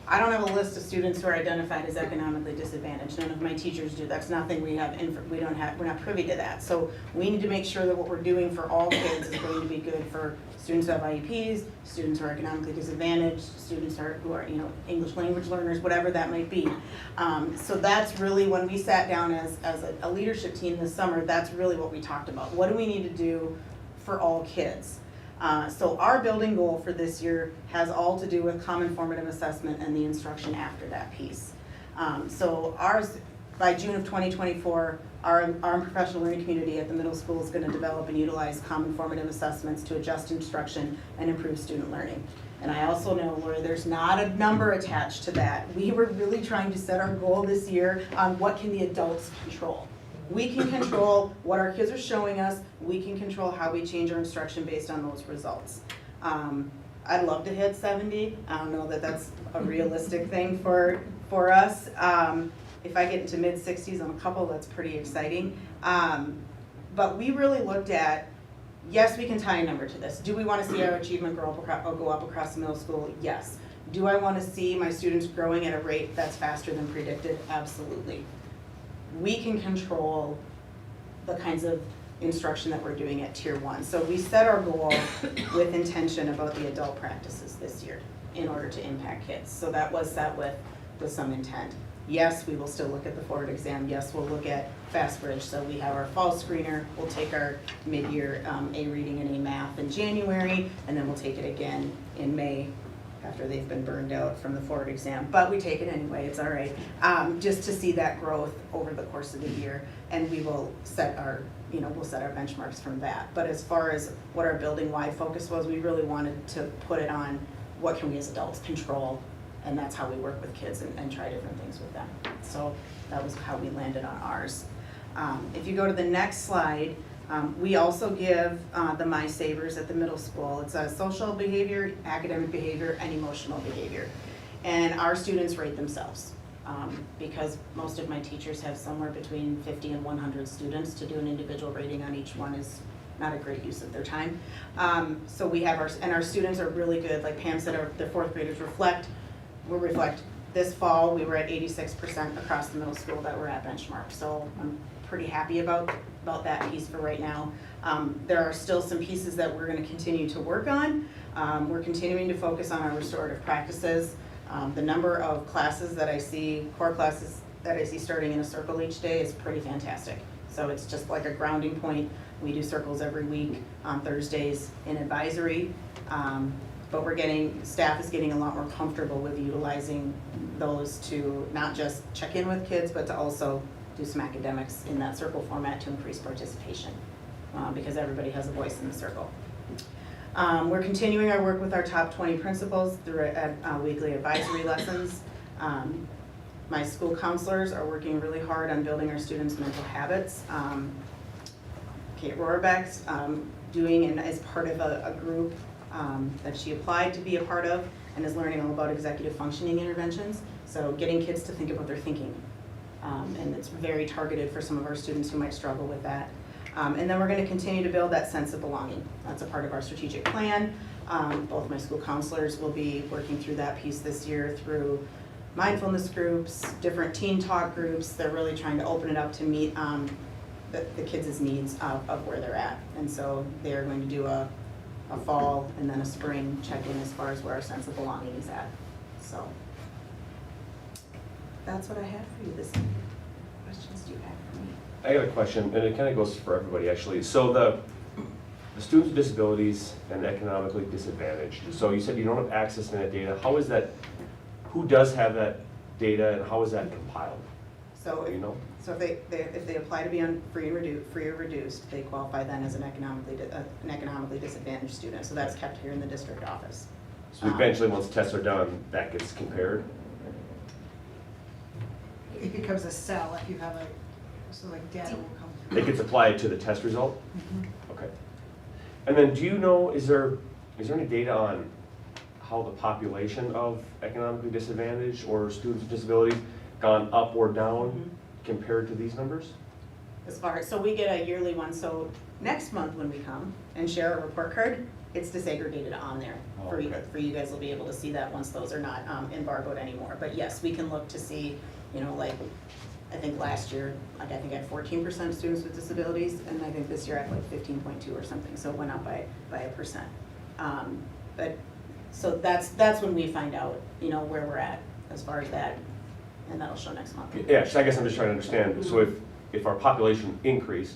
I don't have a list of students who are identified as economically disadvantaged. None of my teachers do. That's nothing we have, we're not privy to that. So we need to make sure that what we're doing for all kids is going to be good for students who have IEPs, students who are economically disadvantaged, students who are English language learners, whatever that might be. So that's really when we sat down as a leadership team this summer, that's really what we talked about. What do we need to do for all kids? So our building goal for this year has all to do with common formative assessment and the instruction after that piece. So ours, by June of 2024, our professional learning community at the middle school is going to develop and utilize common formative assessments to adjust instruction and improve student learning. And I also know, Lori, there's not a number attached to that. We were really trying to set our goal this year on what can the adults control. We can control what our kids are showing us. We can control how we change our instruction based on those results. I'd love to hit 70. I don't know that that's a realistic thing for us. If I get into mid-60s on a couple, that's pretty exciting. But we really looked at, yes, we can tie a number to this. Do we want to see our achievement go up across the middle school? Yes. Do I want to see my students growing at a rate that's faster than predicted? Absolutely. We can control the kinds of instruction that we're doing at tier 1. So we set our goal with intention about the adult practices this year in order to impact kids. So that was set with some intent. Yes, we will still look at the forward exam. Yes, we'll look at FastBridge. So we have our fall screener. We'll take our mid-year A reading and A math in January, and then we'll take it again in May after they've been burned out from the forward exam. But we take it anyway, it's all right. Just to see that growth over the course of the year, and we will set our, we'll set our benchmarks from that. But as far as what our building-wide focus was, we really wanted to put it on what can we as adults control, and that's how we work with kids and try different things with them. So that was how we landed on ours. If you go to the next slide, we also give the My Savers at the middle school. It's a social behavior, academic behavior, and emotional behavior. And our students rate themselves because most of my teachers have somewhere between 50 and 100 students. To do an individual rating on each one is not a great use of their time. So we have our students are really good. Like Pam said, the fourth graders reflect. This fall, we were at 86% across the middle school that were at benchmark. So I'm pretty happy about that piece for right now. There are still some pieces that we're going to continue to work on. We're continuing to focus on our restorative practices. The number of classes that I see, core classes that I see starting in a circle each day is pretty fantastic. So it's just like a grounding point. We do circles every week on Thursdays in advisory. But staff is getting a lot more comfortable with utilizing those to not just check in with kids, but to also do some academics in that circle format to increase participation because everybody has a voice in the circle. We're continuing our work with our top 20 principals through weekly advisory lessons. My school counselors are working really hard on building our students' mental habits. Kate Rohrbeck's doing and as part of a group that she applied to be a part of and is learning all about executive functioning interventions. So getting kids to think about their thinking. And it's very targeted for some of our students who might struggle with that. And then we're going to continue to build that sense of belonging. That's a part of our strategic plan. Both my school counselors will be working through that piece this year through mindfulness groups, different teen talk groups. They're really trying to open it up to meet the kids' needs of where they're at. And so they're going to do a fall and then a spring check-in as far as where our sense of belonging is at. So that's what I have for you this evening. What questions do you have for me? I got a question, and it kind of goes for everybody actually. So the students with disabilities and economically disadvantaged. So you said you don't have access to that data. How is that? Who does have that data, and how is that compiled? So Do you know? so if they apply to be on free or reduced, they qualify then as an economically disadvantaged student. So that's kept here in the district office. So eventually, once tests are done, that gets compared? It becomes a cell if you have a, so like data will come through. It gets applied to the test result? Okay. And then do you know, is there any data on how the population of economically disadvantaged or students with disabilities gone up or down compared to these numbers? As far as, so we get a yearly one, so next month when we come and share a report card, it's disaggregated on there. Oh, For you, okay. for you guys will be able to see that once those are not embargoed anymore. But yes, we can look to see, you know, like, I think last year, like I think I had 14% of students with disabilities, and I think this year I have like 15.2 or something, so it went up by 1%. But, so that's when we find out, you know, where we're at as far as that, and that'll show next month. Yeah, so I guess I'm just trying to understand, so if our population increased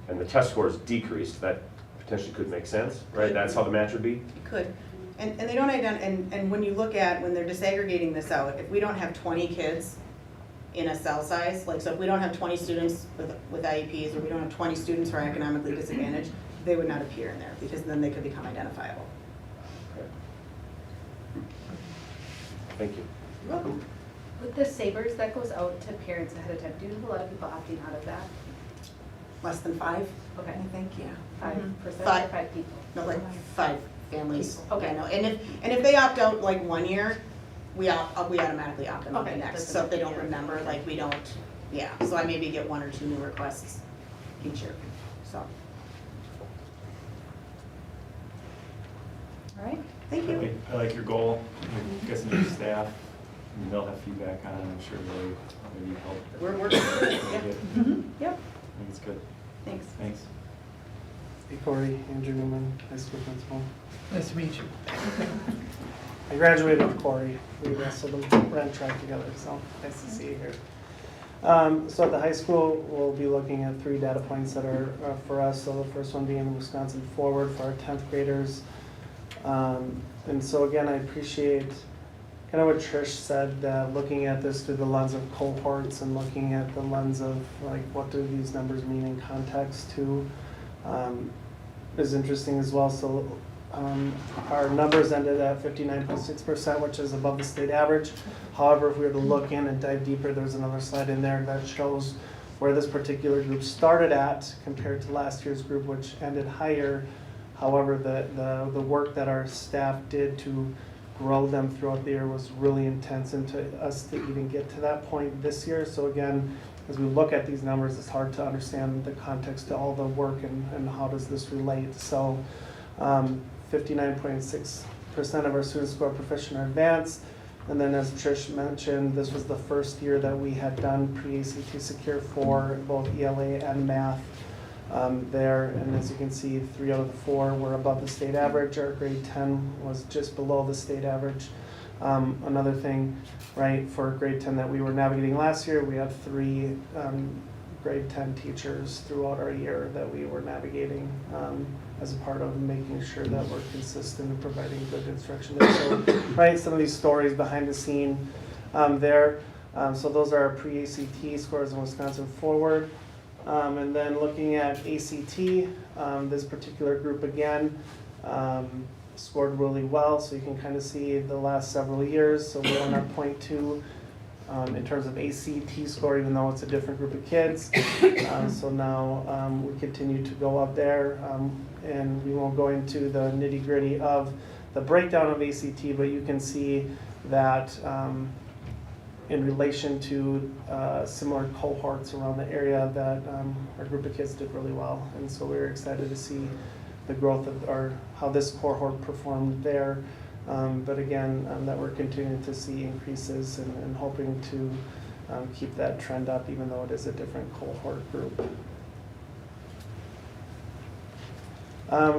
and the test scores decreased, that potentially could make sense, right? That's how the match would be? It could. And they don't and when you look at, when they're disaggregating this out, if we don't have 20 kids in a cell size, like, so if we don't have 20 students with IEPs, or we don't have 20 students who are economically disadvantaged, they would not appear in there, because then they could become identifiable. Thank you. You're welcome. With the Sabres that goes out to parents ahead of time, do you have a lot of people opting out of that? Less than 5, Okay. I think, yeah. 5% or 5. 5 people? No, like 5 families. Okay. I know. And if they opt out like 1 year, we automatically opt them out the Okay, next. that's So if they enough, don't yeah. remember, like, we don't, yeah. So I maybe get 1 or 2 new requests each year, so. All right. Thank you. I like your goal, I guess new staff, and they'll have feedback on it, I'm sure they maybe help. We're working with it, yeah. Yep. I think it's good. Thanks. Thanks. Hey Corey, Andrew Newman, high school principal. Nice to meet you. I graduated with Corey. We wrestled and ran track together, so nice to see you here. So at the high school, we'll be looking at 3 data points that are for us. So the first one being the Wisconsin Forward for our 10th graders. And so again, I appreciate kind of what Trish said, looking at this through the lens of cohorts and looking at the lens of like what do these numbers mean in context too, is interesting as well. So our numbers ended at 59.6%, which is above the state average. However, if we were to look in and dive deeper, there's another slide in there that shows where this particular group started at compared to last year's group, which ended higher. However, the work that our staff did to grow them throughout the year was really intense, and to us to even get to that point this year. So again, as we look at these numbers, it's hard to understand the context to all the work and how does this relate. So 59.6% of our students score proficient or advanced. And then as Trish mentioned, this was the first year that we had done pre-ACT Secure for both ELA and math there. And as you can see, 3 out of the 4 were above the state average. Our grade 10 was just below the state average. Another thing, right, for grade 10 that we were navigating last year, we had 3 grade 10 teachers throughout our year that we were navigating as a part of making sure that we're consistent in providing good instruction there. So, right, some of these stories behind the scene there. So those are our pre-ACT scores in Wisconsin Forward. And then looking at ACT, this particular group again scored really well. So you can kind of see the last several years. So we're on our 0.2 in terms of ACT score, even though it's a different group of kids. So now we continue to go up there, and we won't go into the nitty gritty of the breakdown of ACT, but you can see that in relation to similar cohorts around the area that our group of kids did really well. And so we were excited to see the growth of how this cohort performed there. But again, that we're continuing to see increases and hoping to keep that trend up, even though it is a different cohort group.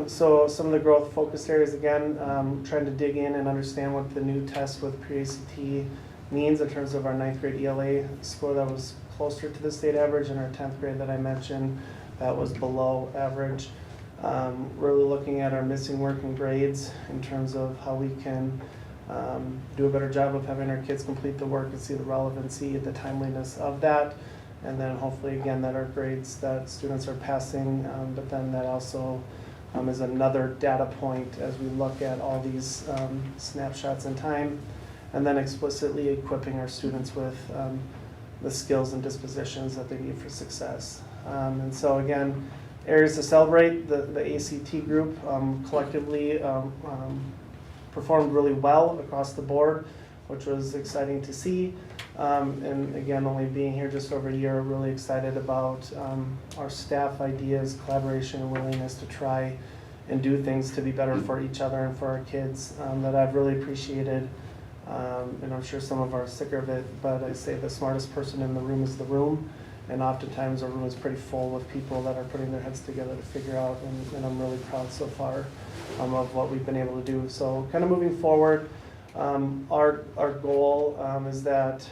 So some of the growth focus areas, again, trying to dig in and understand what the new test with pre-ACT means in terms of our 9th grade ELA score that was closer to the state average, and our 10th grade that I mentioned that was below average. Really looking at our missing work and grades in terms of how we can do a better job of having our kids complete the work and see the relevancy and the timeliness of that. And then hopefully again that our grades that students are passing, but then that also is another data point as we look at all these snapshots in time, and then explicitly equipping our students with the skills and dispositions that they need for success. And so again, areas to celebrate, the ACT group collectively performed really well across the board, which was exciting to see. And again, only being here just over a year, really excited about our staff ideas, collaboration, and willingness to try and do things to be better for each other and for our kids that I've really appreciated. And I'm sure some of us are sicker of it, but I say the smartest person in the room is the room. And oftentimes our room is pretty full of people that are putting their heads together to figure out, and I'm really proud so far of what we've been able to do. So kind of moving forward, our goal is that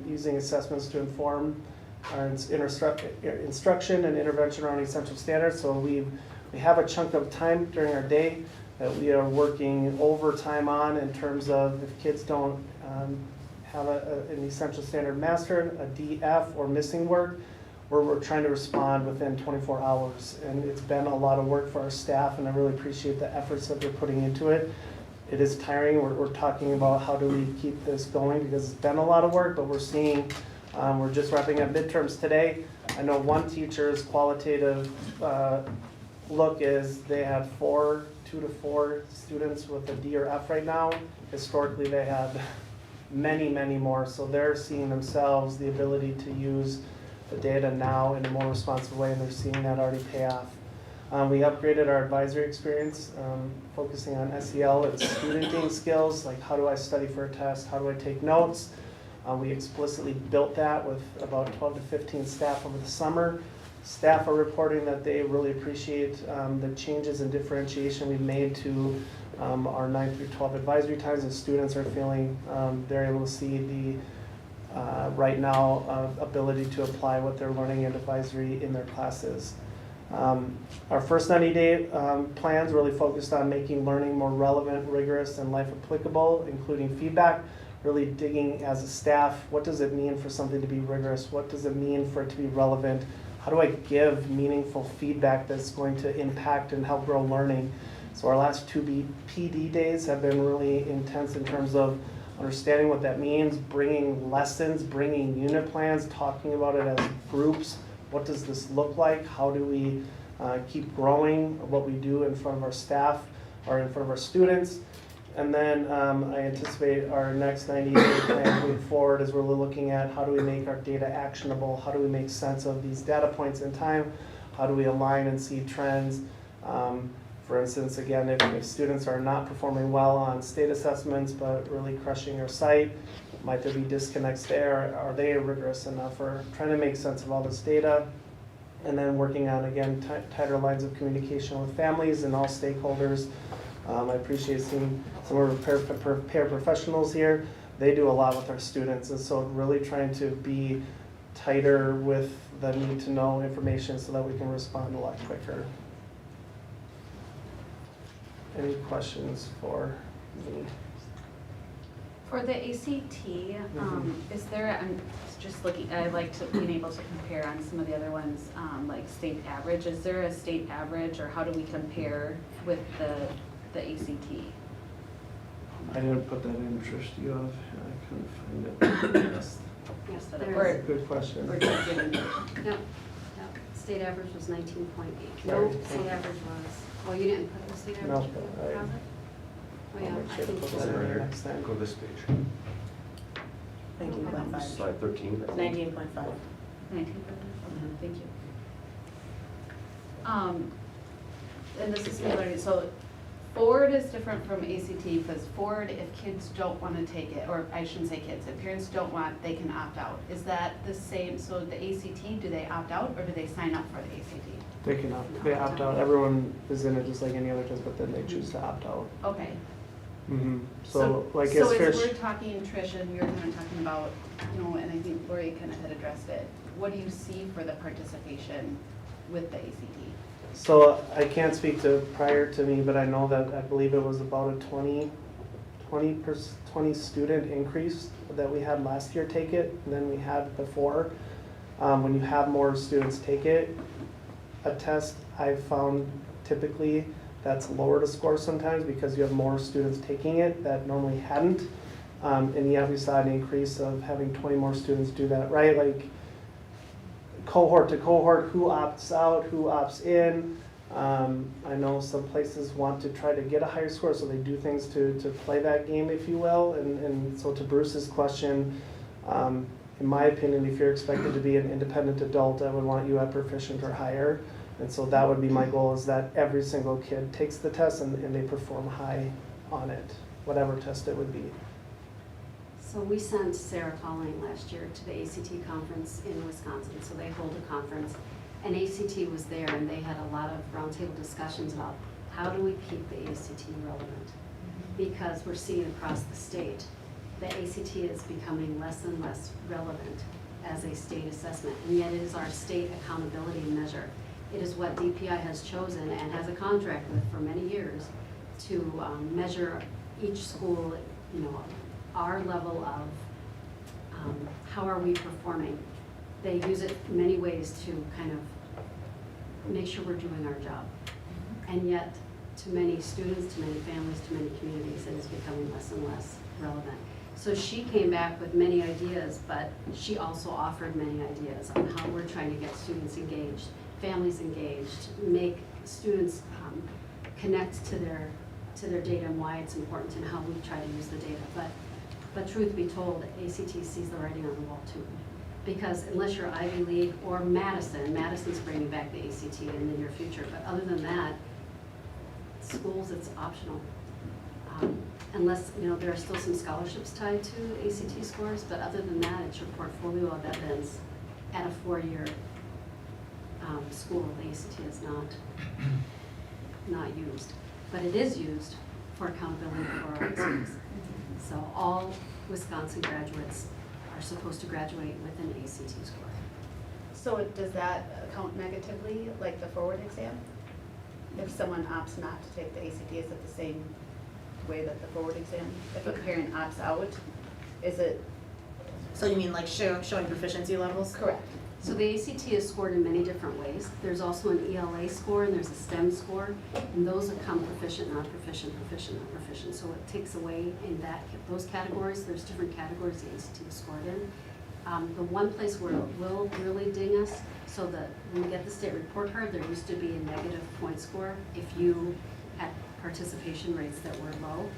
using assessments to inform our instruction and intervention around essential standards. So we have a chunk of time during our day that we are working overtime on in terms of if kids don't have an essential standard mastered, a DF, or missing work, where we're trying to respond within 24 hours. And it's been a lot of work for our staff, and I really appreciate the efforts that they're putting into it. It is tiring. We're talking about how do we keep this going, because it's been a lot of work, but we're seeing, we're just wrapping up midterms today. I know one teacher's qualitative look is they had 2 to 4 students with a D or F right now. Historically, they had many, many more. So they're seeing themselves the ability to use the data now in a more responsive way, and they're seeing that already pay off. We upgraded our advisory experience, focusing on SEL and studenting skills, like how do I study for a test, how do I take notes. We explicitly built that with about 12 to 15 staff over the summer. Staff are reporting that they really appreciate the changes and differentiation we've made to our 9 through 12 advisory times, and students are feeling they're able to see the right now ability to apply what they're learning in advisory in their classes. Our first 90-day plans really focused on making learning more relevant, rigorous, and life applicable, including feedback, really digging as a staff, what does it mean for something to be rigorous? What does it mean for it to be relevant? How do I give meaningful feedback that's going to impact and help grow learning? So our last 2 PD days have been really intense in terms of understanding what that means, bringing lessons, bringing unit plans, talking about it as groups. What does this look like? How do we keep growing what we do in front of our staff or in front of our students? And then I anticipate our next 90-day plan moving forward is really looking at how do we make our data actionable? How do we make sense of these data points in time? How do we align and see trends? For instance, again, if students are not performing well on state assessments but really crushing our site, might there be disconnects there? Are they rigorous enough? Or trying to make sense of all this data, and then working on, again, tighter lines of communication with families and all stakeholders. I appreciate seeing some of our paraprofessionals here. They do a lot with our students, and so really trying to be tighter with the need to know information so that we can respond a lot quicker. Any questions for me? For the ACT, is there, I'm just looking, I like to being able to compare on some of the other ones, like state average. Is there a state average, or how do we compare with the ACT? I didn't put that in, Trish, do you have? I couldn't find it. Yes, That's a good question. We're just giving, yep. State average was 19.8. No, state average was, oh, you didn't put the state average? No, Was it? Oh, yeah, I'll make I sure to think put so. that in here next time. Go to this page. 19.5. Slide 13. 19.5. 19, thank you. And this is me learning, so Forward is different from ACT, because Forward, if kids don't want to take it, or I shouldn't say kids, if parents don't want, they can opt out. Is that the same, so the ACT, do they opt out, or do they sign up for the ACT? They can opt, they opt out. Everyone is in it just like any other test, but then they choose to opt out. Okay. So like so as as Trish, we're talking, Trish, and we were kind of talking about, you know, and I think Lori kind of had addressed it, what do you see for the participation with the ACT? so I can't speak to prior to me, but I know that I believe it was about a 20 20 student increase that we had last year take it than we had before. When you have more students take it, a test I've found typically that's lower to score sometimes because you have more students taking it that normally hadn't. And yet we saw an increase of having 20 more students do that, right? Like cohort to cohort, who opts out, who opts in. I know some places want to try to get a higher score, so they do things to play that game, if you will. And so to Bruce's question, in my opinion, if you're expected to be an independent adult, I would want you at proficient or higher. And so that would be my goal, is that every single kid takes the test and they perform high on it, whatever test it would be. So we sent Sarah Pauling last year to the ACT conference in Wisconsin. So they hold a conference, and ACT was there, and they had a lot of roundtable discussions about how do we keep the ACT relevant? Because we're seeing across the state, the ACT is becoming less and less relevant as a state assessment, and yet it is our state accountability measure. It is what DPI has chosen and has a contract with for many years to measure each school, you know, our level of how are we performing. They use it in many ways to kind of make sure we're doing our job. And yet, to many students, to many families, to many communities, it is becoming less and less relevant. So she came back with many ideas, but she also offered many ideas on how we're trying to get students engaged, families engaged, make students connect to their data and why it's important and how we try to use the data. But truth be told, ACT sees the writing on the wall too. Because unless you're Ivy League or Madison's bringing back the ACT in the near future, but other than that, schools, it's optional. Unless, you know, there are still some scholarships tied to ACT scores, but other than that, it's your portfolio of evidence at a four-year school. The ACT is not used, but it is used for accountability for our exams. So all Wisconsin graduates are supposed to graduate with an ACT score. So does that count negatively, like the forward exam? If someone opts not to take the ACT, is it the same way that the forward exam? If a parent opts out, is it? So you mean like showing proficiency levels? Correct. So the ACT is scored in many different ways. There's also an ELA score and there's a STEM score, and those come proficient, not proficient, proficient, not proficient. So it takes away in those categories. There's different categories the ACT is scored in. The one place where it will really ding us, so that when we get the state report card, there used to be a negative point score if you had participation rates that were low.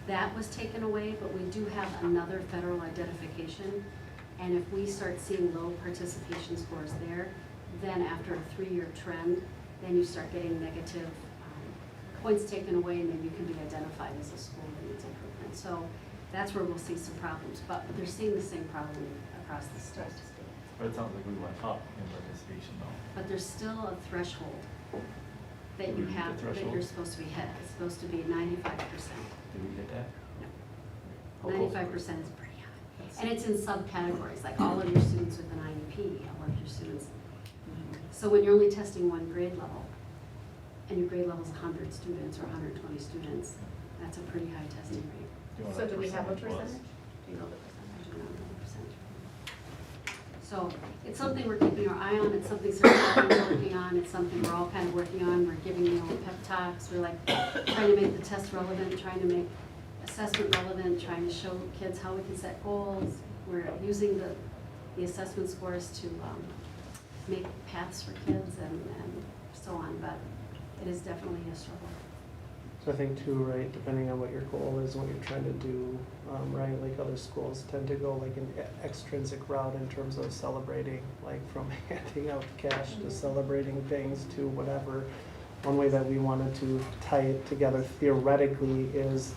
That was taken away, but we do have another federal identification. And if we start seeing low participation scores there, then after a 3-year trend, then you start getting negative points taken away, and then you can be identified as a school that needs improvement. So that's where we'll see some problems, but they're seeing the same problem across the state. But it sounds like we went up in participation though. But there's still a threshold that you Did we hit have, the that threshold? you're supposed to be hit. It's supposed to be 95%. Did we hit that? No. 95% is pretty high. And it's in subcategories, like all of your students with an IEP, all of your students. So when you're only testing one grade level, and your grade level is 100 students or 120 students, that's a pretty high testing rate. So do we have a percentage was? percentage? Do you know the percentage? I don't know the percentage. So it's something we're keeping our eye on, it's something Sarah's working on, it's something we're all kind of working on. We're giving, you know, pep talks, we're like trying to make the test relevant, trying to make assessment relevant, trying to show kids how we can set goals. We're using the assessment scores to make paths for kids and so on, but it is definitely a struggle. So I think too, right, depending on what your goal is, what you're trying to do, right, like other schools tend to go like an extrinsic route in terms of celebrating, like from handing out cash to celebrating things to whatever. One way that we wanted to tie it together theoretically is,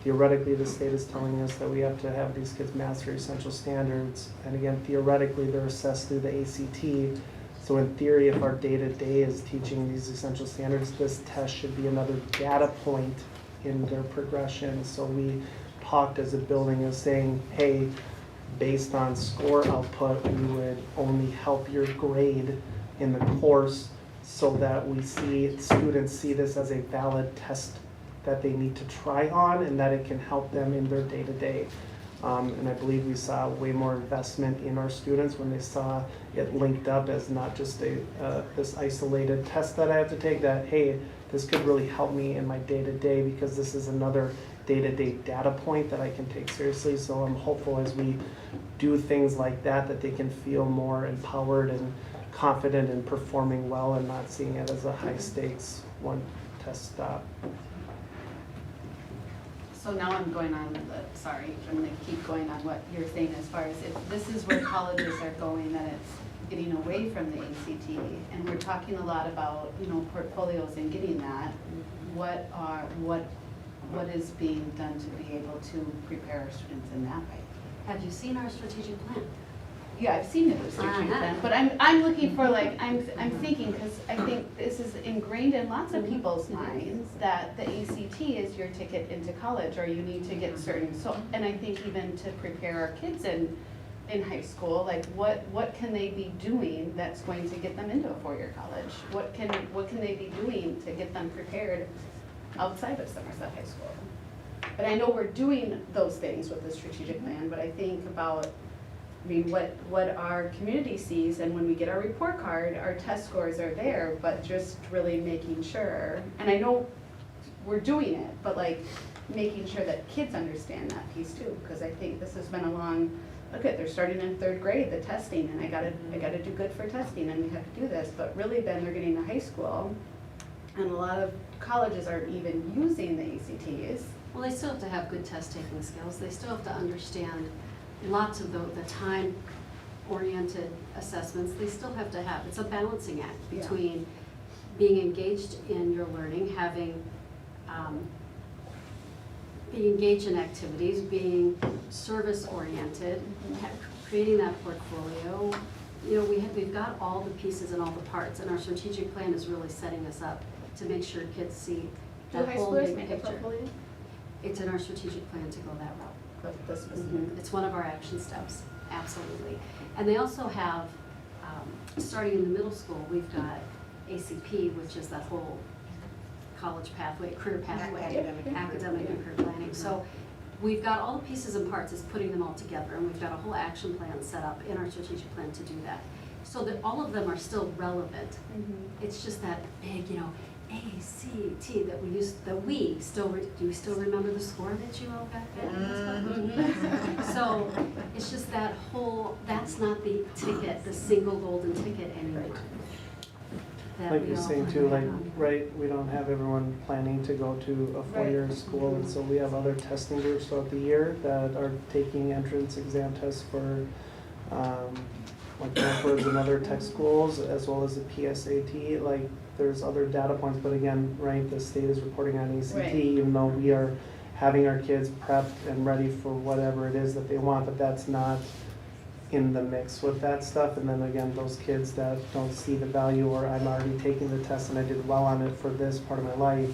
the state is telling us that we have to have these kids master essential standards, and again, theoretically, they're assessed through the ACT. So in theory, if our day-to-day is teaching these essential standards, this test should be another data point in their progression. So we talked as a building as saying, hey, based on score output, we would only help your grade in the course so that we see students see this as a valid test that they need to try on and that it can help them in their day-to-day. And I believe we saw way more investment in our students when they saw it linked up as not just this isolated test that I have to take, that, hey, this could really help me in my day-to-day because this is another day-to-day data point that I can take seriously. So I'm hopeful as we do things like that, that they can feel more empowered and confident in performing well and not seeing it as a high stakes one test stop. So now I'm going on sorry, I'm gonna keep going on what you're saying as far as if this is where colleges are going, that it's getting away from the ACT, and we're talking a lot about, you know, portfolios and getting that. What is being done to be able to prepare our students in that way? Have you seen our strategic plan? Yeah, I've seen the strategic plan, but I'm looking for like, I'm thinking, because I think this is ingrained in lots of people's minds that the ACT is your ticket into college, or you need to get certain, so, and I think even to prepare our kids in high school, like what can they be doing that's going to get them into a four-year college? What can they be doing to get them prepared outside of Somerset High School? But I know we're doing those things with the strategic plan, but I think about, I mean, what our community sees, and when we get our report card, our test scores are there, but just really making sure, and I know we're doing it, but like making sure that kids understand that piece too, because I think this has been a long, look at, they're starting in third grade, the testing, and I gotta do good for testing, and we have to do this, but really then they're getting to high school, and a lot of colleges aren't even using the ACTs. Well, they still have to have good test-taking skills. They still have to understand lots of the time-oriented assessments. They still have to have, it's a balancing act between being engaged in your learning, having, being engaged in activities, being service-oriented, creating that portfolio. You know, we've got all the pieces and all the parts, and our strategic plan is really setting us up to make sure kids see that whole big picture. It's in our strategic plan to go that route. It's one of our action steps, absolutely. And they also have, starting in the middle school, we've got ACP, which is that whole college pathway, career pathway, academic and career planning. So we've got all the pieces and parts, it's putting them all together, and we've got a whole action plan set up in our strategic plan to do that. So that all of them are still relevant. It's just that big, you know, ACT that we still, do you still remember the score that you all got that? So it's just that whole, that's not the ticket, the single golden ticket anymore. Like you're saying too, like, right, we don't have everyone planning to go to a four-year school, and so we have other testing groups throughout the year that are taking entrance exam tests for, like Milford's and other tech schools, as well as the PSAT. Like, there's other data points, but again, right, the state is reporting on ACT, even though we are having our kids prepped and ready for whatever it is that they want, but that's not in the mix with that stuff. And then again, those kids that don't see the value, or I'm already taking the test and I did well on it for this part of my life,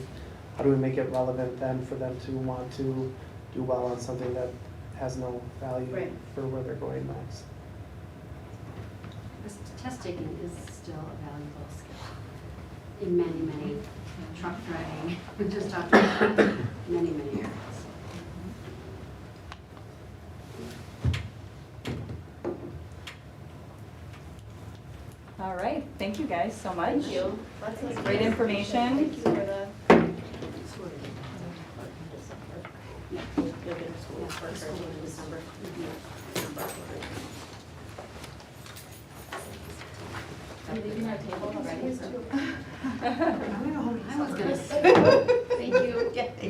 how do we make it relevant then for them to want to do well on something that has no value for where they're going next? Test taking is still a valuable skill in many truck driving, we just talked about many areas. All right, thank you guys so much. Thank you. Lots of Great information. Thank you for the. Are you leaving our table already? I was gonna say. Thank you. Thank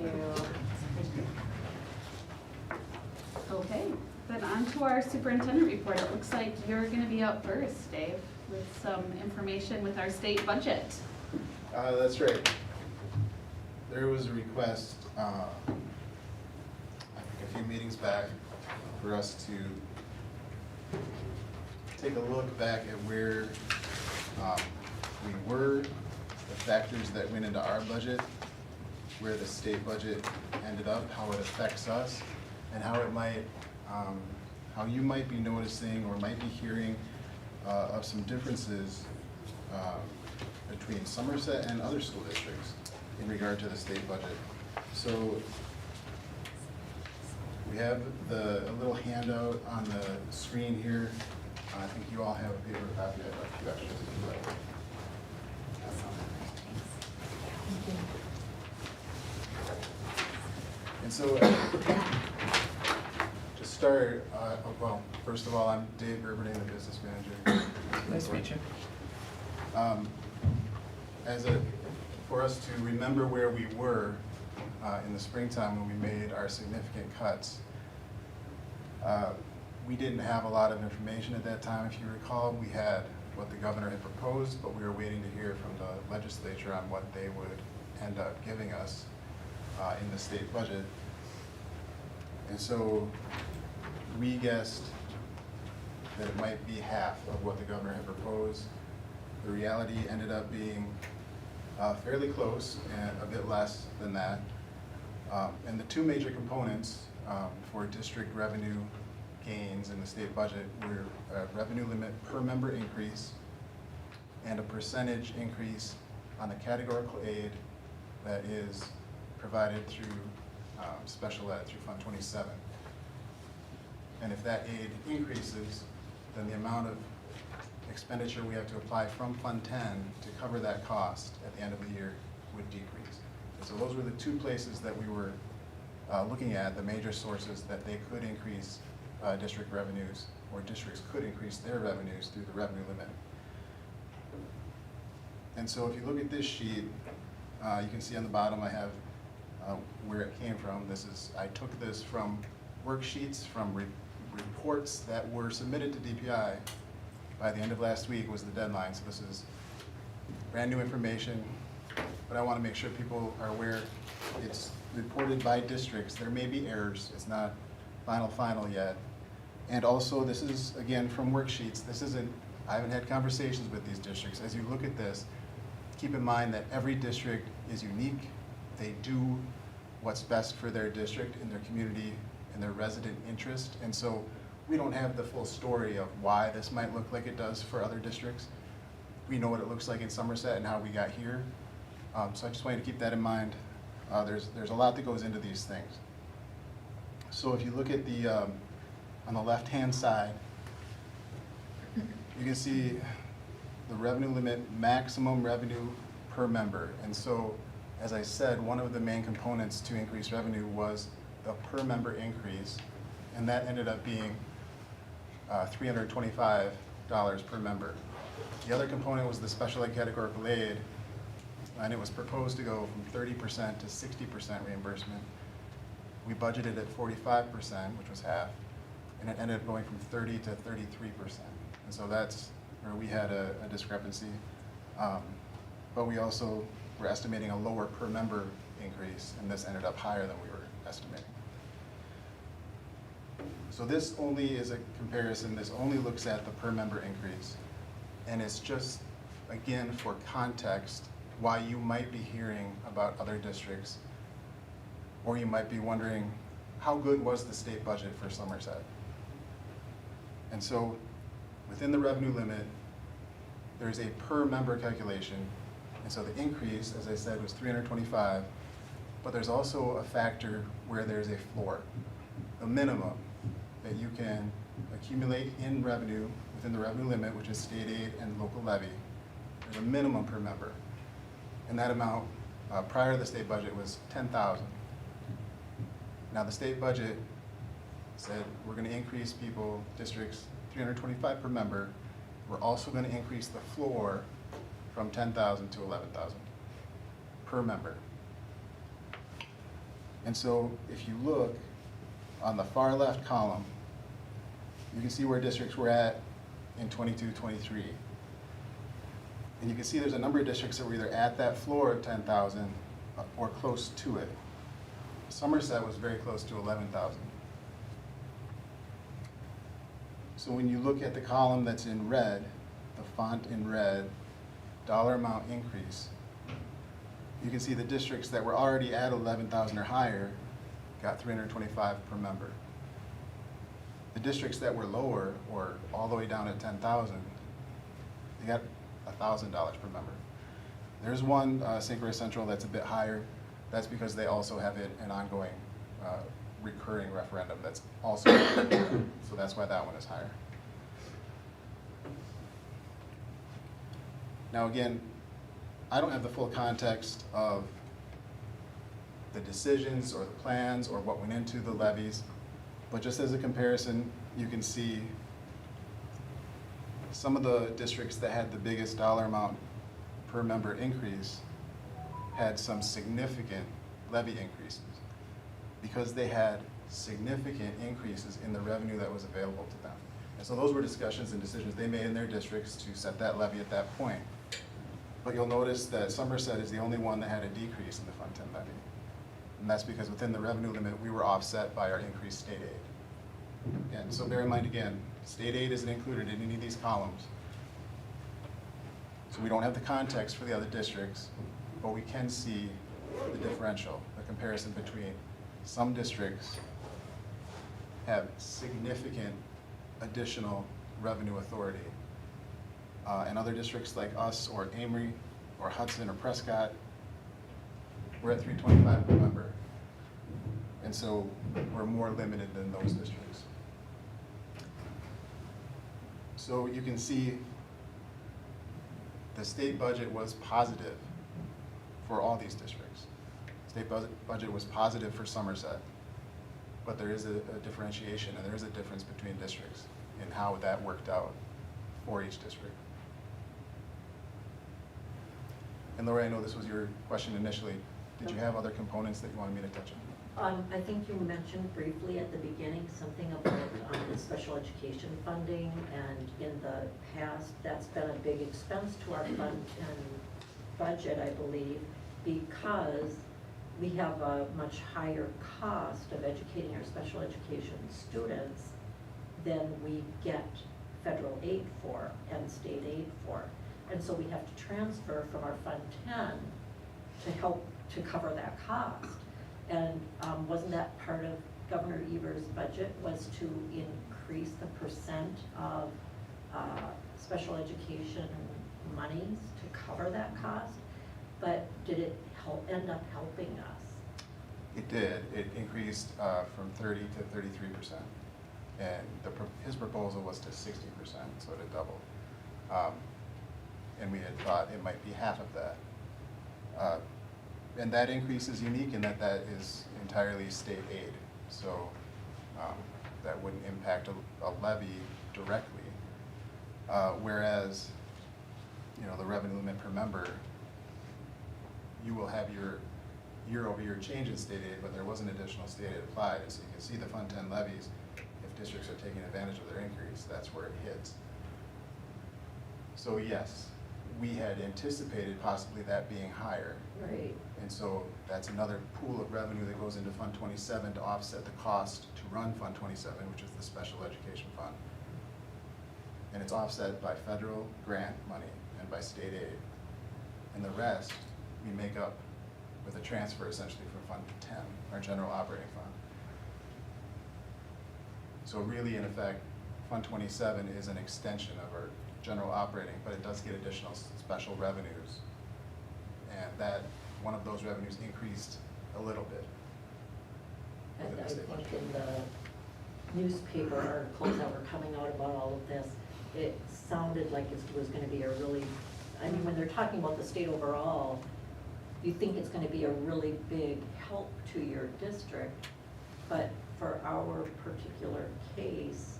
you. Okay, then on to our superintendent report. It looks like you're gonna be up first, Dave, with some information with our state budget. That's right. There was a request, I think a few meetings back, for us to take a look back at where we were, the factors that went into our budget, where the state budget ended up, how it affects us, and how it might, how you might be noticing or might be hearing of some differences between Somerset and other school districts in regard to the state budget. So we have a little handout on the screen here. I think you all have a paper copy. I have a few extras if you like. And so, to start, well, first of all, I'm Dave Gerberding, the business manager. Nice to meet you. For us to remember where we were in the springtime when we made our significant cuts, we didn't have a lot of information at that time. If you recall, we had what the governor had proposed, but we were waiting to hear from the legislature on what they would end up giving us in the state budget. And so we guessed that it might be half of what the governor had proposed. The reality ended up being fairly close and a bit less than that. And the two major components for district revenue gains in the state budget were a revenue limit per member increase and a percentage increase on the categorical aid that is provided through special ed, through Fund 27. And if that aid increases, then the amount of expenditure we have to apply from Fund 10 to cover that cost at the end of the year would decrease. And so those were the two places that we were looking at, the major sources that they could increase district revenues, or districts could increase their revenues through the revenue limit. And so if you look at this sheet, you can see on the bottom I have where it came from. I took this from worksheets, from reports that were submitted to DPI by the end of last week was the deadline. So this is brand new information, but I want to make sure people are aware it's reported by districts. There may be errors. It's not final yet. And also this is, again, from worksheets. I haven't had conversations with these districts. As you look at this, keep in mind that every district is unique. They do what's best for their district and their community and their resident interest. And so we don't have the full story of why this might look like it does for other districts. We know what it looks like in Somerset and how we got here. So I just wanted to keep that in mind. There's a lot that goes into these things. So if you look at on the left-hand side, you can see the revenue limit, maximum revenue per member. And so, as I said, one of the main components to increase revenue was the per member increase, and that ended up being $325 per member. The other component was the special ed categorical aid, and it was proposed to go from 30% to 60% reimbursement. We budgeted at 45%, which was half, and it ended up going from 30 to 33%. And so that's where we had a discrepancy. But we also were estimating a lower per member increase, and this ended up higher than we were estimating. So this only is a comparison. This only looks at the per member increase. And it's just, again, for context, why you might be hearing about other districts, or you might be wondering, how good was the state budget for Somerset? And so within the revenue limit, there's a per member calculation. And so the increase, as I said, was $325, but there's also a factor where there's a floor, a minimum that you can accumulate in revenue within the revenue limit, which is state aid and local levy. There's a minimum per member. And that amount prior to the state budget was $10,000. Now the state budget said we're going to increase districts $325 per member. We're also going to increase the floor from $10,000 to $11,000 per member. And so if you look on the far left column, you can see where districts were at in 22-23. And you can see there's a number of districts that were either at that floor of 10,000 or close to it. Somerset was very close to 11,000. So when you look at the column that's in red, the font in red, dollar amount increase, you can see the districts that were already at 11,000 or higher got $325 per member. The districts that were lower, or all the way down at 10,000, they got $1,000 per member. There's one, St. Croix Central, that's a bit higher. That's because they also have an ongoing recurring referendum that's also, so that's why that one is higher. Now again, I don't have the full context of the decisions or the plans or what went into the levies, but just as a comparison, you can see some of the districts that had the biggest dollar amount per member increase had some significant levy increases because they had significant increases in the revenue that was available to them. And so those were discussions and decisions they made in their districts to set that levy at that point. But you'll notice that Somerset is the only one that had a decrease in the Fund 10 levy. And that's because within the revenue limit, we were offset by our increased state aid. And so bear in mind again, state aid isn't included in any of these columns. So we don't have the context for the other districts, but we can see the differential, the comparison between some districts have significant additional revenue authority. And other districts like us or Amory or Hudson or Prescott, we're at $325 per member. And so we're more limited than those districts. So you can see the state budget was positive for all these districts. State budget was positive for Somerset, but there is a differentiation and there is a difference between districts in how that worked out for each district. And Laura, I know this was your question initially. Did you have other components that you wanted me to touch on? I think you mentioned briefly at the beginning something about the special education funding, and in the past, that's been a big expense to our fund and budget, I believe, because we have a much higher cost of educating our special education students than we get federal aid for and state aid for. And so we have to transfer from our Fund 10 to help to cover that cost. And wasn't that part of Governor Evers' budget, was to increase the percent of special education monies to cover that cost? But did it end up helping us? It did. It increased from 30 to 33%. And his proposal was to 60%, so to double. And we had thought it might be half of that. And that increase is unique in that that is entirely state aid. So that wouldn't impact a levy directly. Whereas, the revenue limit per member, you will have your year-over-year change in state aid, but there wasn't additional state aid applied. And so you can see the Fund 10 levies, if districts are taking advantage of their increase, that's where it hits. So yes, we had anticipated possibly that being higher. Right. And so that's another pool of revenue that goes into Fund 27 to offset the cost to run Fund 27, which is the Special Education Fund. And it's offset by federal grant money and by state aid. And the rest we make up with a transfer essentially from Fund 10, our general operating fund. So really, in effect, Fund 27 is an extension of our general operating, but it does get additional special revenues. And that, one of those revenues increased a little bit. And I think in the newspaper articles that were coming out about all of this, it sounded like it was going to be a really, I mean, when they're talking about the state overall, you think it's going to be a really big help to your district, but for our particular case.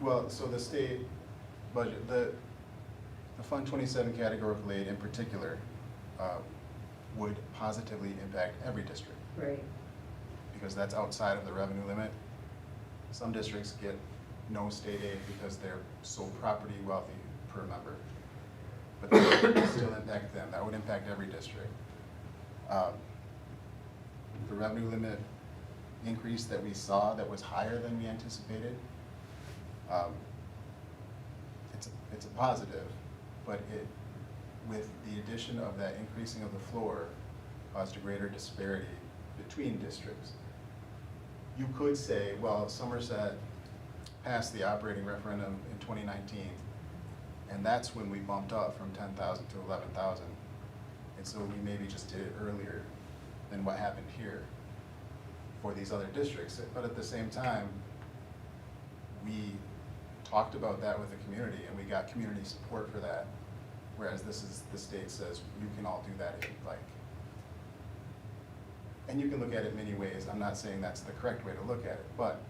Well, so the state budget, the Fund 27 categorical aid in particular would positively impact every district. Right. Because that's outside of the revenue limit. Some districts get no state aid because they're so property wealthy per member. But that would still impact them. That would impact every district. The revenue limit increase that we saw that was higher than we anticipated, it's a positive, but with the addition of that increasing of the floor caused a greater disparity between districts. You could say, well, Somerset passed the operating referendum in 2019, And that's when we bumped up from 10,000 to 11,000. And so we maybe just did it earlier than what happened here for these other districts. But at the same time, we talked about that with the community and we got community support for that. Whereas this is, the state says you can all do that if you'd like. And you can look at it many ways. I'm not saying that's the correct way to look at it, but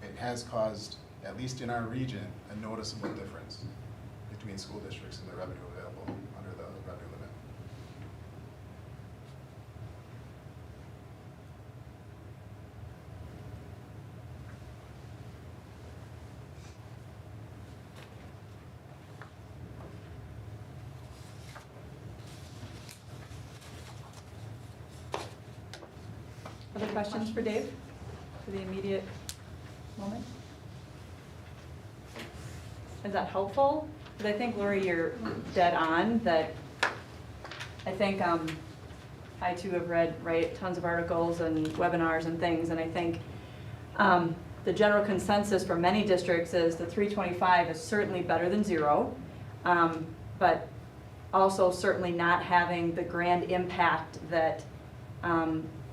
it has caused, at least in our region, a noticeable difference between school districts and the revenue available under the revenue limit. Other questions for Dave for the immediate moment? Is that helpful? Because I think, Lori, you're dead on that. I think I too have read, right, tons of articles and webinars and things, and I think the general consensus for many districts is the 325 is certainly better than 0, but also certainly not having the grand impact that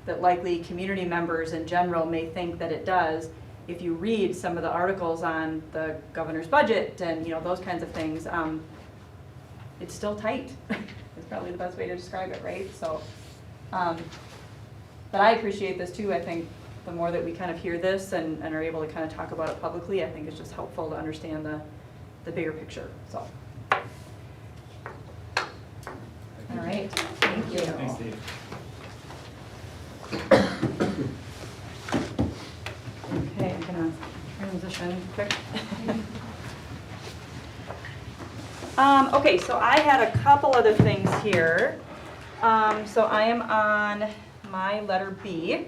that likely community members in general may think that it does. If you read some of the articles on the governor's budget and those kinds of things, it's still tight. It's probably the best way to describe it, right? So, but I appreciate this too. I think the more that we kind of hear this and are able to kind of talk about it publicly, I think it's just helpful to understand the bigger picture. So, all right, thank you. Thanks, Dave. Okay, I'm gonna transition quick. Okay, so I had a couple other things here. So I am on my letter B.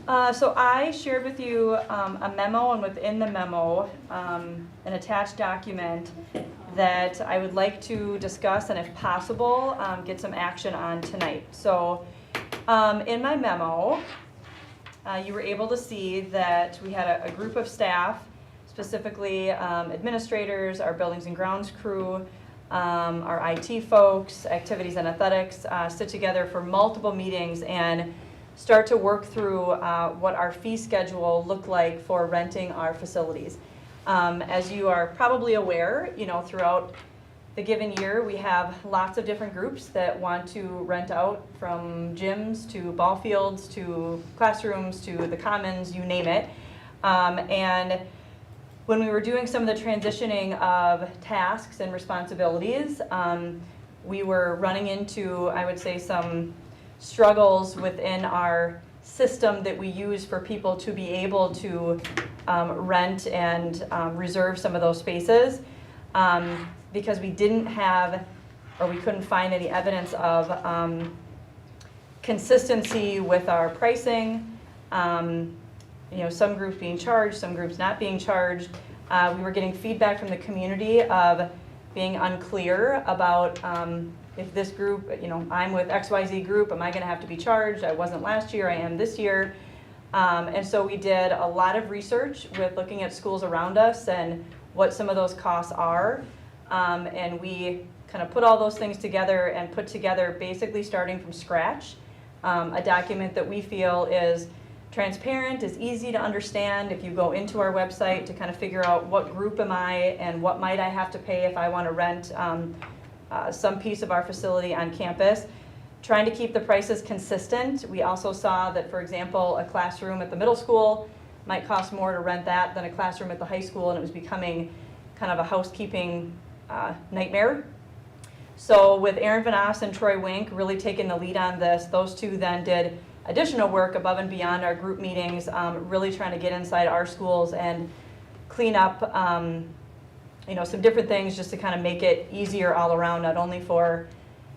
So I shared with you a memo, and within the memo, an attached document that I would like to discuss and, if possible, get some action on tonight. So in my memo, you were able to see that we had a group of staff, specifically administrators, our buildings and grounds crew, our IT folks, activities and athletics, sit together for multiple meetings and start to work through what our fee schedule looked like for renting our facilities. As you are probably aware, throughout the given year, we have lots of different groups that want to rent out, from gyms to ball fields to classrooms to the commons, you name it. And when we were doing some of the transitioning of tasks and responsibilities, we were running into, I would say, some struggles within our system that we use for people to be able to rent and reserve some of those spaces. Because we didn't have, or we couldn't find any evidence of consistency with our pricing. Some groups being charged, some groups not being charged. We were getting feedback from the community of being unclear about if this group, I'm with XYZ group, am I gonna have to be charged? I wasn't last year, I am this year. And so we did a lot of research with looking at schools around us and what some of those costs are. And we kind of put all those things together and put together, basically starting from scratch, a document that we feel is transparent, is easy to understand if you go into our website to kind of figure out what group am I and what might I have to pay if I want to rent some piece of our facility on campus. Trying to keep the prices consistent. We also saw that, for example, a classroom at the middle school might cost more to rent that than a classroom at the high school, and it was becoming kind of a housekeeping nightmare. So with Aaron Vanas and Troy Wink really taking the lead on this, those two then did additional work above and beyond our group meetings, really trying to get inside our schools and clean up some different things just to kind of make it easier all around, not only for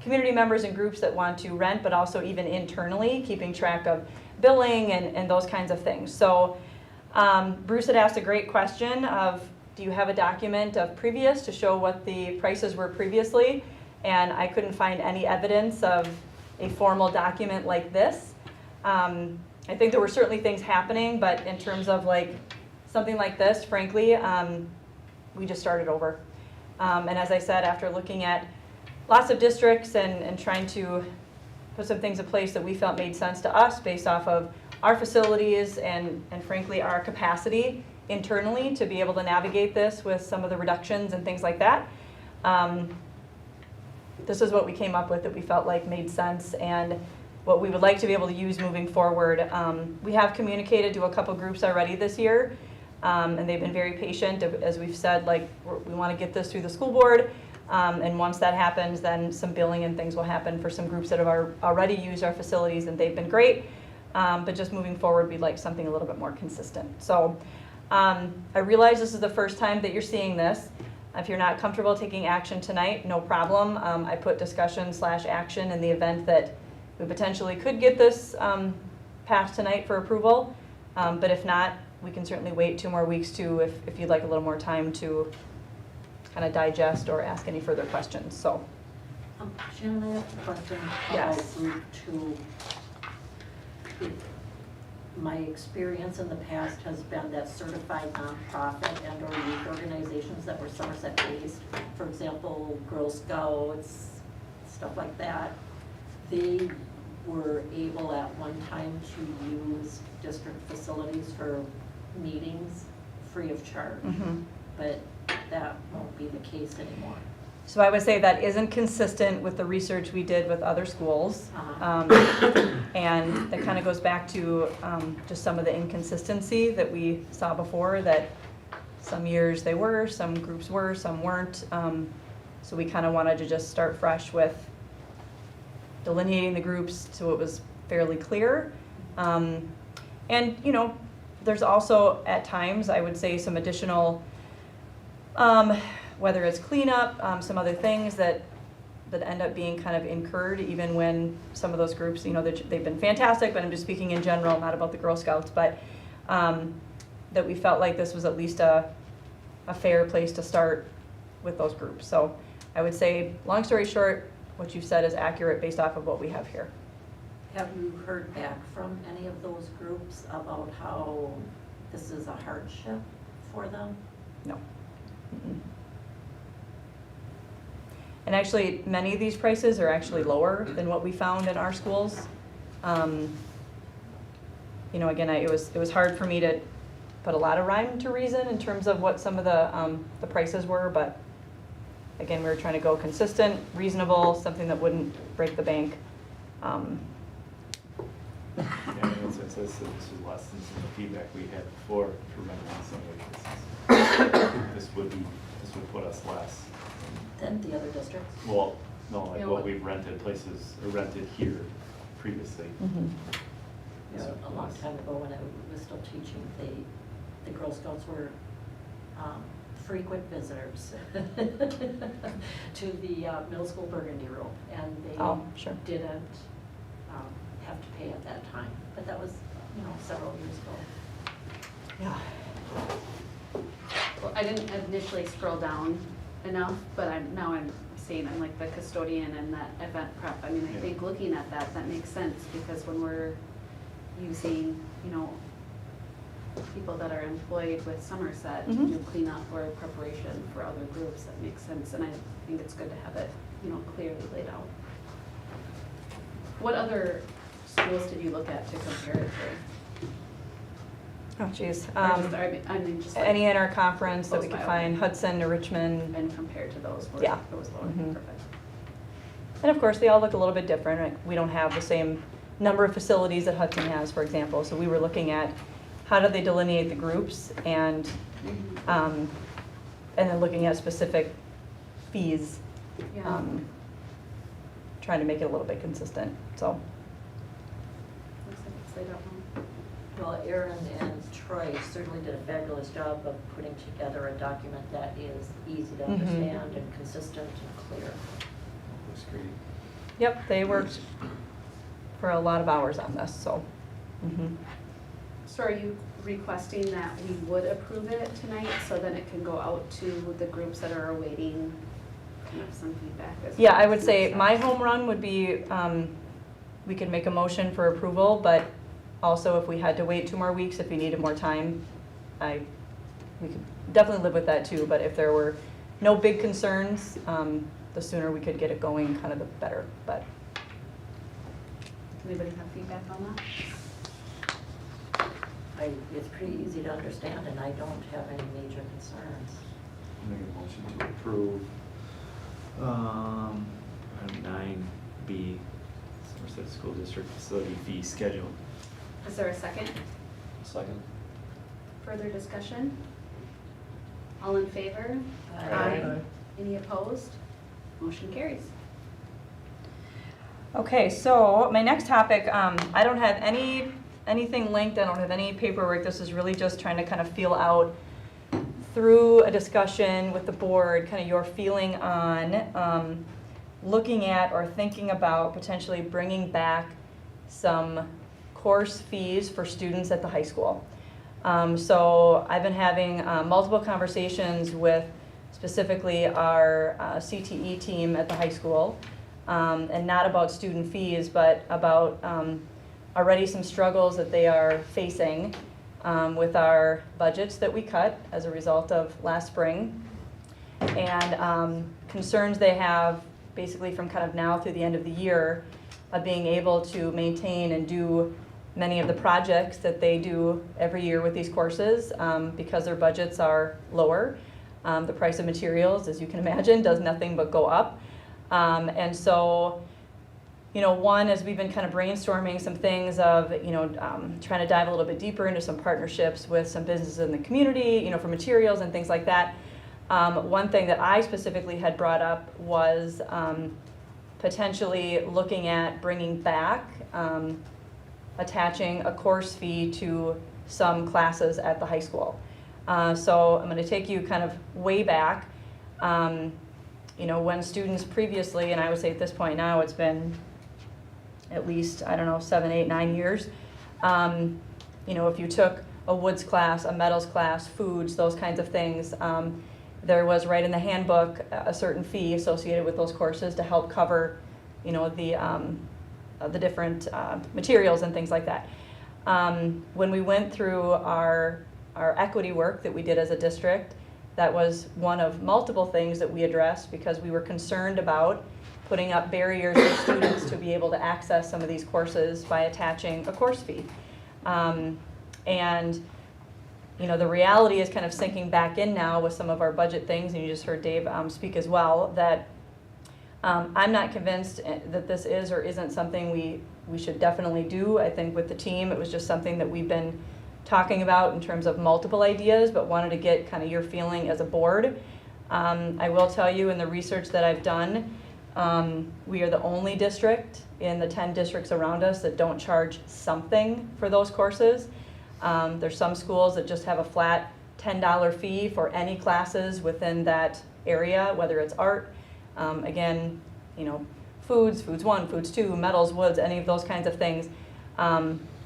community members and groups that want to rent, but also even internally, keeping track of billing and those kinds of things. So Bruce had asked a great question of, do you have a document of previous to show what the prices were previously? And I couldn't find any evidence of a formal document like this. I think there were certainly things happening, but in terms of like something like this, frankly, we just started over. And as I said, after looking at lots of districts and trying to put some things in place that we felt made sense to us based off of our facilities and frankly our capacity internally to be able to navigate this with some of the reductions and things like that. This is what we came up with that we felt like made sense and what we would like to be able to use moving forward. We have communicated to a couple groups already this year, and they've been very patient. As we've said, like, we want to get this through the school board, and once that happens, then some billing and things will happen for some groups that have already used our facilities, and they've been great. But just moving forward, we'd like something a little bit more consistent. So I realize this is the first time that you're seeing this. If you're not comfortable taking action tonight, no problem. I put discussion/action in the event that we potentially could get this passed tonight for approval. But if not, we can certainly wait 2 more weeks too if you'd like a little more time to kind of digest or ask any further questions. So, Shannon, I have a question Yes. about Group 2. My experience in the past has been that certified nonprofit and or youth organizations that were Somerset-based, for example, Girl Scouts, stuff like that, they were able at one time to use district facilities for meetings free of charge. Mhm. But that won't be the case anymore. So I would say that isn't consistent with the research we did with other schools. And that kind of goes back to just some of the inconsistency that we saw before, that some years they were, some groups were, some weren't. So we kind of wanted to just start fresh with delineating the groups so it was fairly clear. And, you know, there's also at times, I would say, some additional whether it's cleanup, some other things that end up being kind of incurred even when some of those groups, you know, they've been fantastic, but I'm just speaking in general, not about the Girl Scouts, but that we felt like this was at least a fair place to start with those groups. So I would say, long story short, what you've said is accurate based off of what we have here. Have you heard back from any of those groups about how this is a hardship for them? No. Mm-mm. And actually, many of these prices are actually lower than what we found in our schools. You know, again, it was hard for me to put a lot of rhyme to reason in terms of what some of the prices were, but again, we were trying to go consistent, reasonable, something that wouldn't break the bank. Yeah, I mean, it says this is less than some of the feedback we had before for renting in some cases. This would put us less. Than the other districts? Well, no, like Yeah, what what- we've rented places, or rented here previously. Yeah, a long time ago when I was still teaching, the Girl Scouts were frequent visitors to the middle school Burgundy Room, and they Oh, sure. didn't have to pay at that time, but that was, you know, several years ago. Yeah. Well, I didn't initially scroll down enough, but I'm seeing, I'm like the custodian and that event prep. I mean, I Yeah. think looking at that makes sense, because when we're using, you know, people that are employed with Somerset to Mhm. do cleanup or preparation for other groups, that makes sense, and I think it's good to have it, you know, clearly laid out. What other schools did you look at to compare it to? Oh, geez. I mean, just like Any in our conference that we close could by. find, Hudson or Richmond. And compared to those, were Yeah. those lower? Mhm. Perfect. And of course, they all look a little bit different. Like, we don't have the same number of facilities that Hudson has, for example. So we were looking at how do they delineate the groups and then looking at specific fees, Yeah. trying to make it a little bit consistent. So. Looks like it's laid out well. Well, Erin and Troy certainly did a fabulous job of putting together a document that is easy to Mhm. understand and consistent and clear. Looks great. Yep, they worked for a lot of hours on this, so. Mhm. So are you requesting that we would approve it tonight, so then it can go out to the groups that are awaiting kind of some feedback? as Yeah, well I as would next say steps? my home run would be, we could make a motion for approval, but also if we had to wait 2 more weeks, if we needed more time, we definitely live with that too, but if there were no big concerns, the sooner we could get it going, kind of the better, but. Anybody have feedback on that? It's pretty easy to understand, and I don't have any major concerns. Make a motion to approve, item 9B, Somerset School District Facility Fee Schedule. Is there a second? Second. Further discussion? All in favor? Aye. Any opposed? Motion carries. Okay, so my next topic, I don't have anything linked, I don't have any paperwork. This is really just trying to kind of feel out through a discussion with the board, kind of your feeling on looking at or thinking about potentially bringing back some course fees for students at the high school. So I've been having multiple conversations with specifically our CTE team at the high school, and not about student fees, but about already some struggles that they are facing with our budgets that we cut as a result of last spring, and concerns they have basically from kind of now through the end of the year of being able to maintain and do many of the projects that they do every year with these courses because their budgets are lower. The price of materials, as you can imagine, does nothing but go up. And so, you know, one is we've been kind of brainstorming some things of, you know, trying to dive a little bit deeper into some partnerships with some businesses in the community, you know, for materials and things like that. One thing that I specifically had brought up was potentially looking at bringing back attaching a course fee to some classes at the high school. So I'm going to take you kind of way back. You know, when students previously, and I would say at this point now it's been at least, I don't know, 7, 8, 9 years. You know, if you took a woods class, a metals class, foods, those kinds of things, there was right in the handbook a certain fee associated with those courses to help cover, you know, the different materials and things like that. When we went through our equity work that we did as a district, that was one of multiple things that we addressed because we were concerned about putting up barriers for students to be able to access some of these courses by attaching a course fee. And you know, the reality is kind of sinking back in now with some of our budget things, and you just heard Dave speak as well, that I'm not convinced that this is or isn't something we should definitely do. I think with the team, it was just something that we've been talking about in terms of multiple ideas, but wanted to get kind of your feeling as a board. I will tell you in the research that I've done, we are the only district in the 10 districts around us that don't charge something for those courses. There's some schools that just have a flat $10 fee for any classes within that area, whether it's art, again, you know, foods 1, foods 2, metals, woods, any of those kinds of things.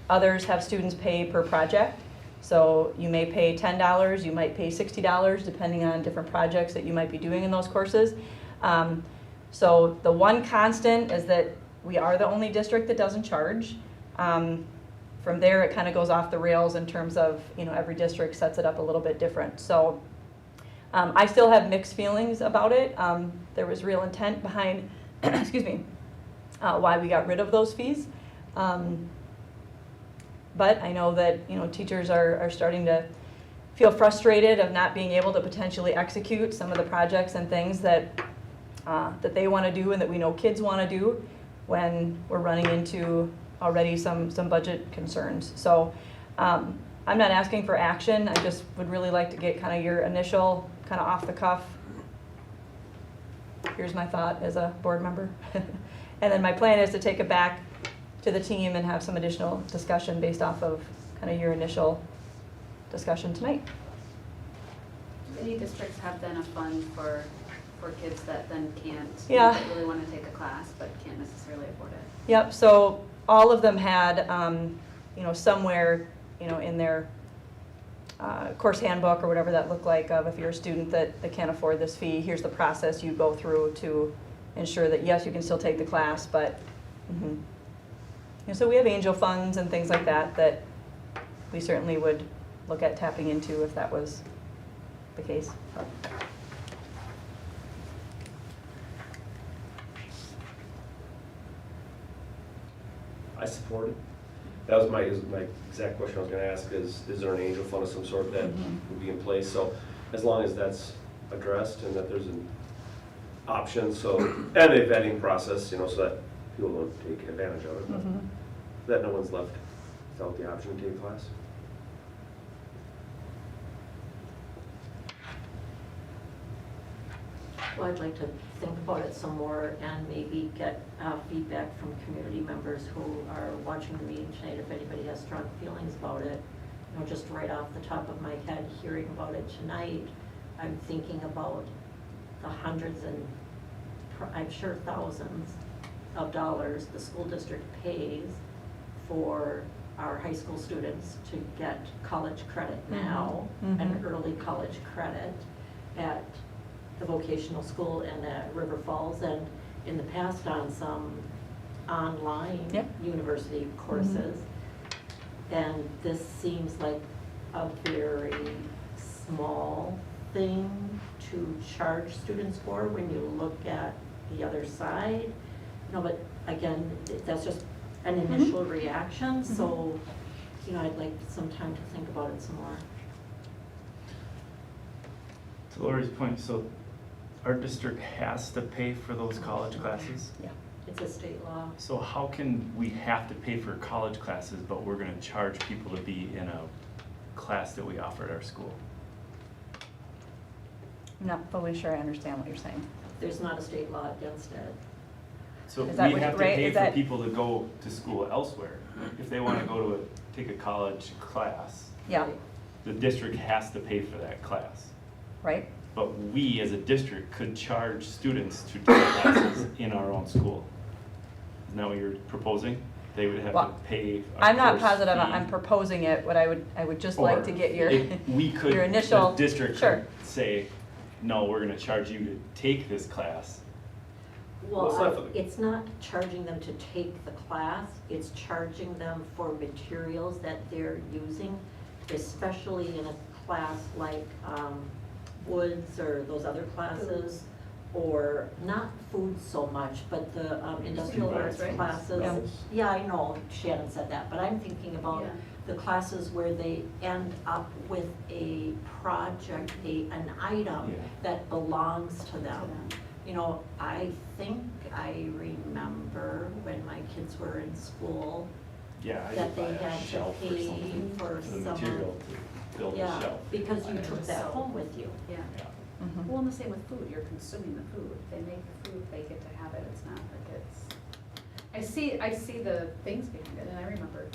Others have students pay per project. So you may pay $10, you might pay $60, depending on different projects that you might be doing in those courses. So the one constant is that we are the only district that doesn't charge. From there, it kind of goes off the rails in terms of, you know, every district sets it up a little bit different. So I still have mixed feelings about it. There was real intent behind, excuse me, why we got rid of those fees. But I know that, you know, teachers are starting to feel frustrated of not being able to potentially execute some of the projects and things that that they want to do and that we know kids want to do when we're running into already some budget concerns. So I'm not asking for action. I just would really like to get kind of your initial kind of off the cuff, here's my thought as a board member. And then my plan is to take it back to the team and have some additional discussion based off of kind of your initial discussion tonight. Many districts have then a fund for kids that then can't, Yeah. that really want to take a class but can't necessarily afford it. Yep, so all of them had, you know, somewhere, you know, in their course handbook or whatever that looked like of if you're a student that can't afford this fee, here's the process you go through to ensure that yes, you can still take the class, but you know, so we have angel funds and things like that that we certainly would look at tapping into if that was the case. I support it. That was my exact question I was gonna ask is there an angel fund of some sort that would be in place? So as long as that's addressed and that there's an option, so, and a vetting process, you know, so that people don't take advantage of it, but that no one's left without the option to take a class. Well, I'd like to think about it some more and maybe get feedback from community members who are watching the meeting tonight, if anybody has strong feelings about it. You know, just right off the top of my head, hearing about it tonight, I'm thinking about the hundreds and I'm sure thousands of dollars the school district pays for our high school students to get college credit now and early college credit at the vocational school and at River Falls, and in the past on some online university courses. And this seems like a very small thing to charge students for when you look at the other side. You know, but again, that's just an initial reaction, so, you know, I'd like some time to think about it some more. To Lori's point, so our district has to pay for those college classes? Yeah, it's a state law. So how can we have to pay for college classes, but we're gonna charge people to be in a class that we offer at our school? I'm not fully sure I understand what you're saying. There's not a state law against it. So Is we that what- have to right, pay is for that- people to go to school elsewhere. If they wanna go to take a college class, Yeah, the district has to pay for that class. right? But we, as a district, could charge students to take classes in our own school. Isn't that what you're proposing? They would have to Well, pay a I'm not course positive fee. I'm proposing it, what I would just like to get your, We could, your initial. the district Sure. could say, no, we're gonna charge you to take this class. Well, Well, it's not- it's not charging them to take the class, it's charging them for materials that they're using, especially in a class like Woods or those other classes, or not food so much, but the industrial arts right? classes. Yeah. Yeah, I know Shannon said that, but I'm thinking about Yeah. the classes where they end up with a project, an item Yeah. that belongs to them. You know, I think I remember when my kids were in school, Yeah, I that could buy they a had to shelf or pay something for the some material of, to build a yeah, shelf. because you Yeah. took that home with you. Yeah. Yeah. Well, and the same with food, you're consuming the food. They make the food, they get to have it, it's not the kids. I see the things behind it, and I remember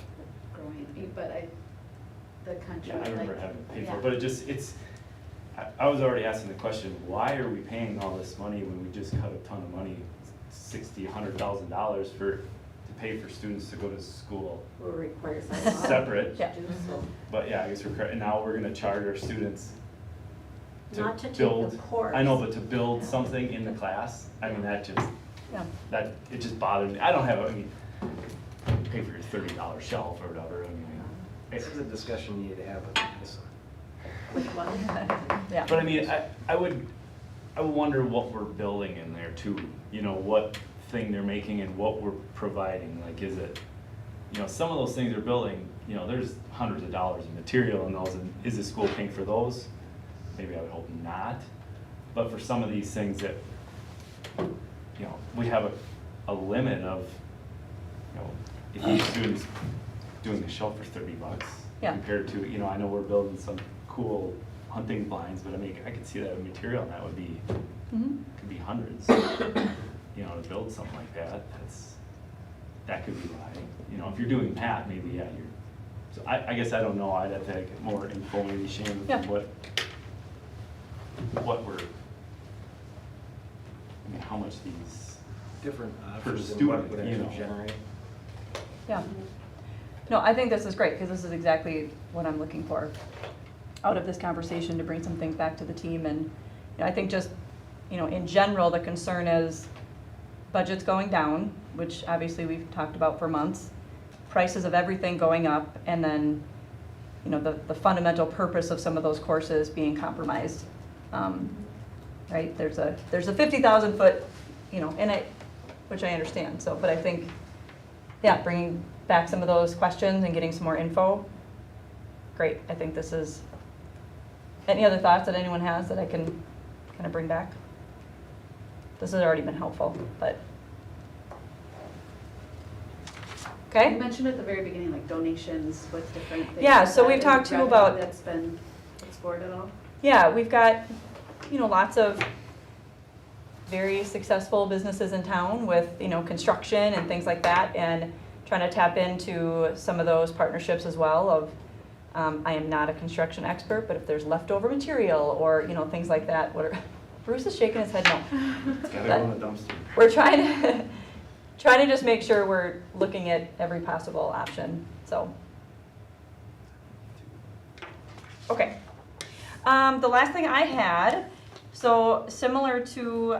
growing up, but the country, Yeah, I remember like, having to pay for yeah. it, but it just, I was already asking the question, why are we paying all this money when we just cut a ton of money, $100,000 to pay for students to go to school? We're required by law Separate. to do so. But yeah, I guess and now we're gonna charge our students Not to take build. the course. I know, but to build something in the class, I mean, that just, Yeah. it just bothers me. I don't have, pay for your $30 shelf or whatever, I mean. This is a discussion you need to have with this. Which one? Yeah. But I mean, I would wonder what we're building in there too, you know, what thing they're making and what we're providing, like, is it, you know, some of those things they're building, you know, there's hundreds of dollars in material in those, and is the school paying for those? Maybe I would hope not, but for some of these things that, you know, we have a limit of, you know, if each student's doing a shelf for $30 Yeah. compared to, you know, I know we're building some cool hunting blinds, but I mean, I could see that material and that would be, could be hundreds, you know, to build something like that, that could be why, you know, if you're doing that, maybe, yeah, so I guess I don't know, I'd have to get more info, maybe Shane, Yeah. what we're, I mean, how much these Different per options and what student, would you actually know. generate. Yeah. No, I think this is great, because this is exactly what I'm looking for out of this conversation, to bring some things back to the team. And you know, I think just, you know, in general, the concern is budgets going down, which obviously we've talked about for months, prices of everything going up, and then you know, the fundamental purpose of some of those courses being compromised. Right, there's a 50,000 foot, you know, in it, which I understand, so, but I think, yeah, bringing back some of those questions and getting some more info, great, I think this is, any other thoughts that anyone has that I can kind of bring back? This has already been helpful, but. Okay? You mentioned at the very beginning, like donations with different things. Yeah, like so that. we've Any talked to you revenue about- That's been explored at all? Yeah, we've got, you know, lots of very successful businesses in town with, you know, construction and things like that, and trying to tap into some of those partnerships as well of, I am not a construction expert, but if there's leftover material or, you know, things like that, what are, Bruce is shaking his head no. It's gotta go in the dumpster. We're trying to just make sure we're looking at every possible option, so. Okay. The last thing I had, so similar to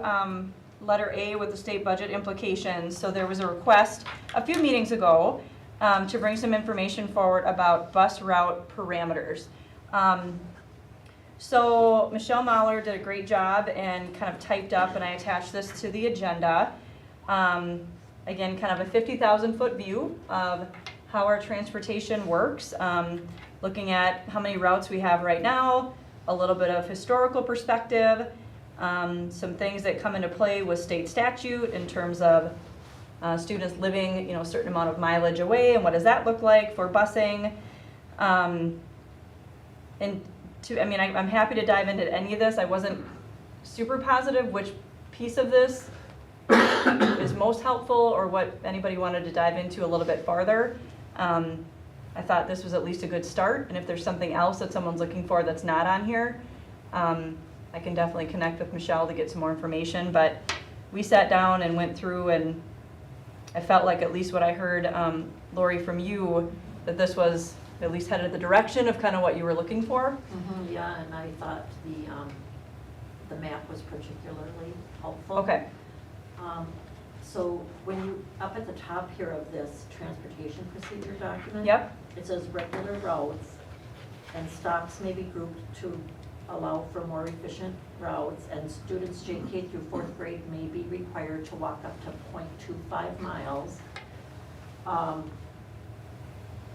letter A with the state budget implications, so there was a request a few meetings ago to bring some information forward about bus route parameters. So Michelle Mahler did a great job and kind of typed up, and I attached this to the agenda. Again, kind of a 50,000 foot view of how our transportation works, looking at how many routes we have right now, a little bit of historical perspective, some things that come into play with state statute in terms of students living, you know, a certain amount of mileage away, and what does that look like for busing. I'm happy to dive into any of this. I wasn't super positive which piece of this is most helpful or what anybody wanted to dive into a little bit farther. I thought this was at least a good start, and if there's something else that someone's looking for that's not on here, I can definitely connect with Michelle to get some more information. But we sat down and went through, and I felt like at least what I heard, Lori, from you, that this was at least headed the direction of kind of what you were looking for. Yeah, and I thought the map was particularly helpful. Okay. So when you, up at the top here of this transportation procedure document. Yep. It says regular routes and stops may be grouped to allow for more efficient routes, and students JK through 4th grade may be required to walk up to 0.25 miles.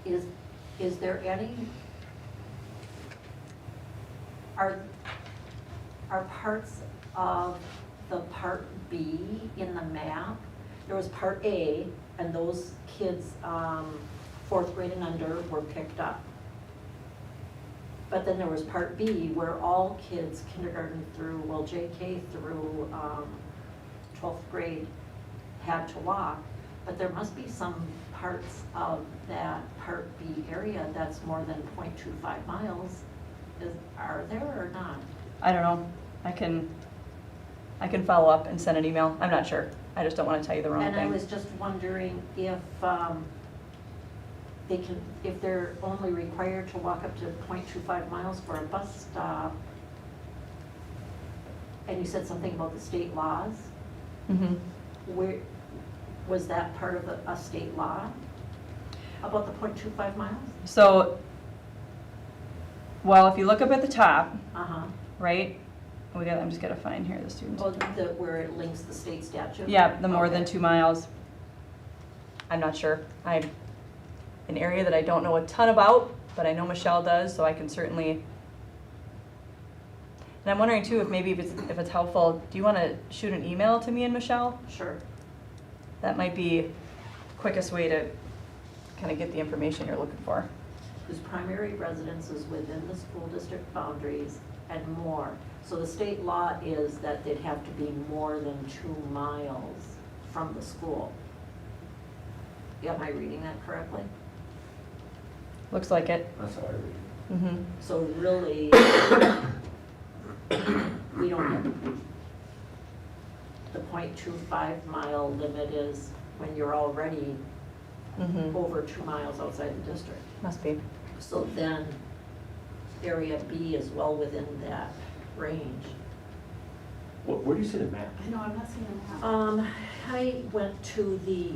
Is there any, are parts of the part B in the map? There was part A, and those kids, 4th grade and under, were picked up. But then there was part B, where all kids, kindergarten through, well, JK through 12th grade had to walk. But there must be some parts of that part B area that's more than 0.25 miles. Are there or not? I don't know. I can follow up and send an email. I'm not sure. I just don't want to tell you the wrong thing. And I was just wondering if if they're only required to walk up to 0.25 miles for a bus stop, and you said something about the state laws, where, was that part of a state law about the 0.25 miles? So, well, if you look up at the top, right? I'm just gonna find here the students. Oh, where it links the state statute? Yeah, the more than 2 miles. I'm not sure. I'm an area that I don't know a ton about, but I know Michelle does, so I can certainly. And I'm wondering too, if maybe if it's helpful, do you want to shoot an email to me and Michelle? Sure. That might be the quickest way to kind of get the information you're looking for. Whose primary residence is within the school district boundaries and more. So the state law is that they'd have to be more than 2 miles from the school. Am I reading that correctly? Looks like it. That's how I read it. So really, we don't have, the 0.25 mile limit is when you're already over 2 miles outside the district. Must be. So then, area B is well within that range. Where do you sit in math? I know, I'm not seeing them. I went to the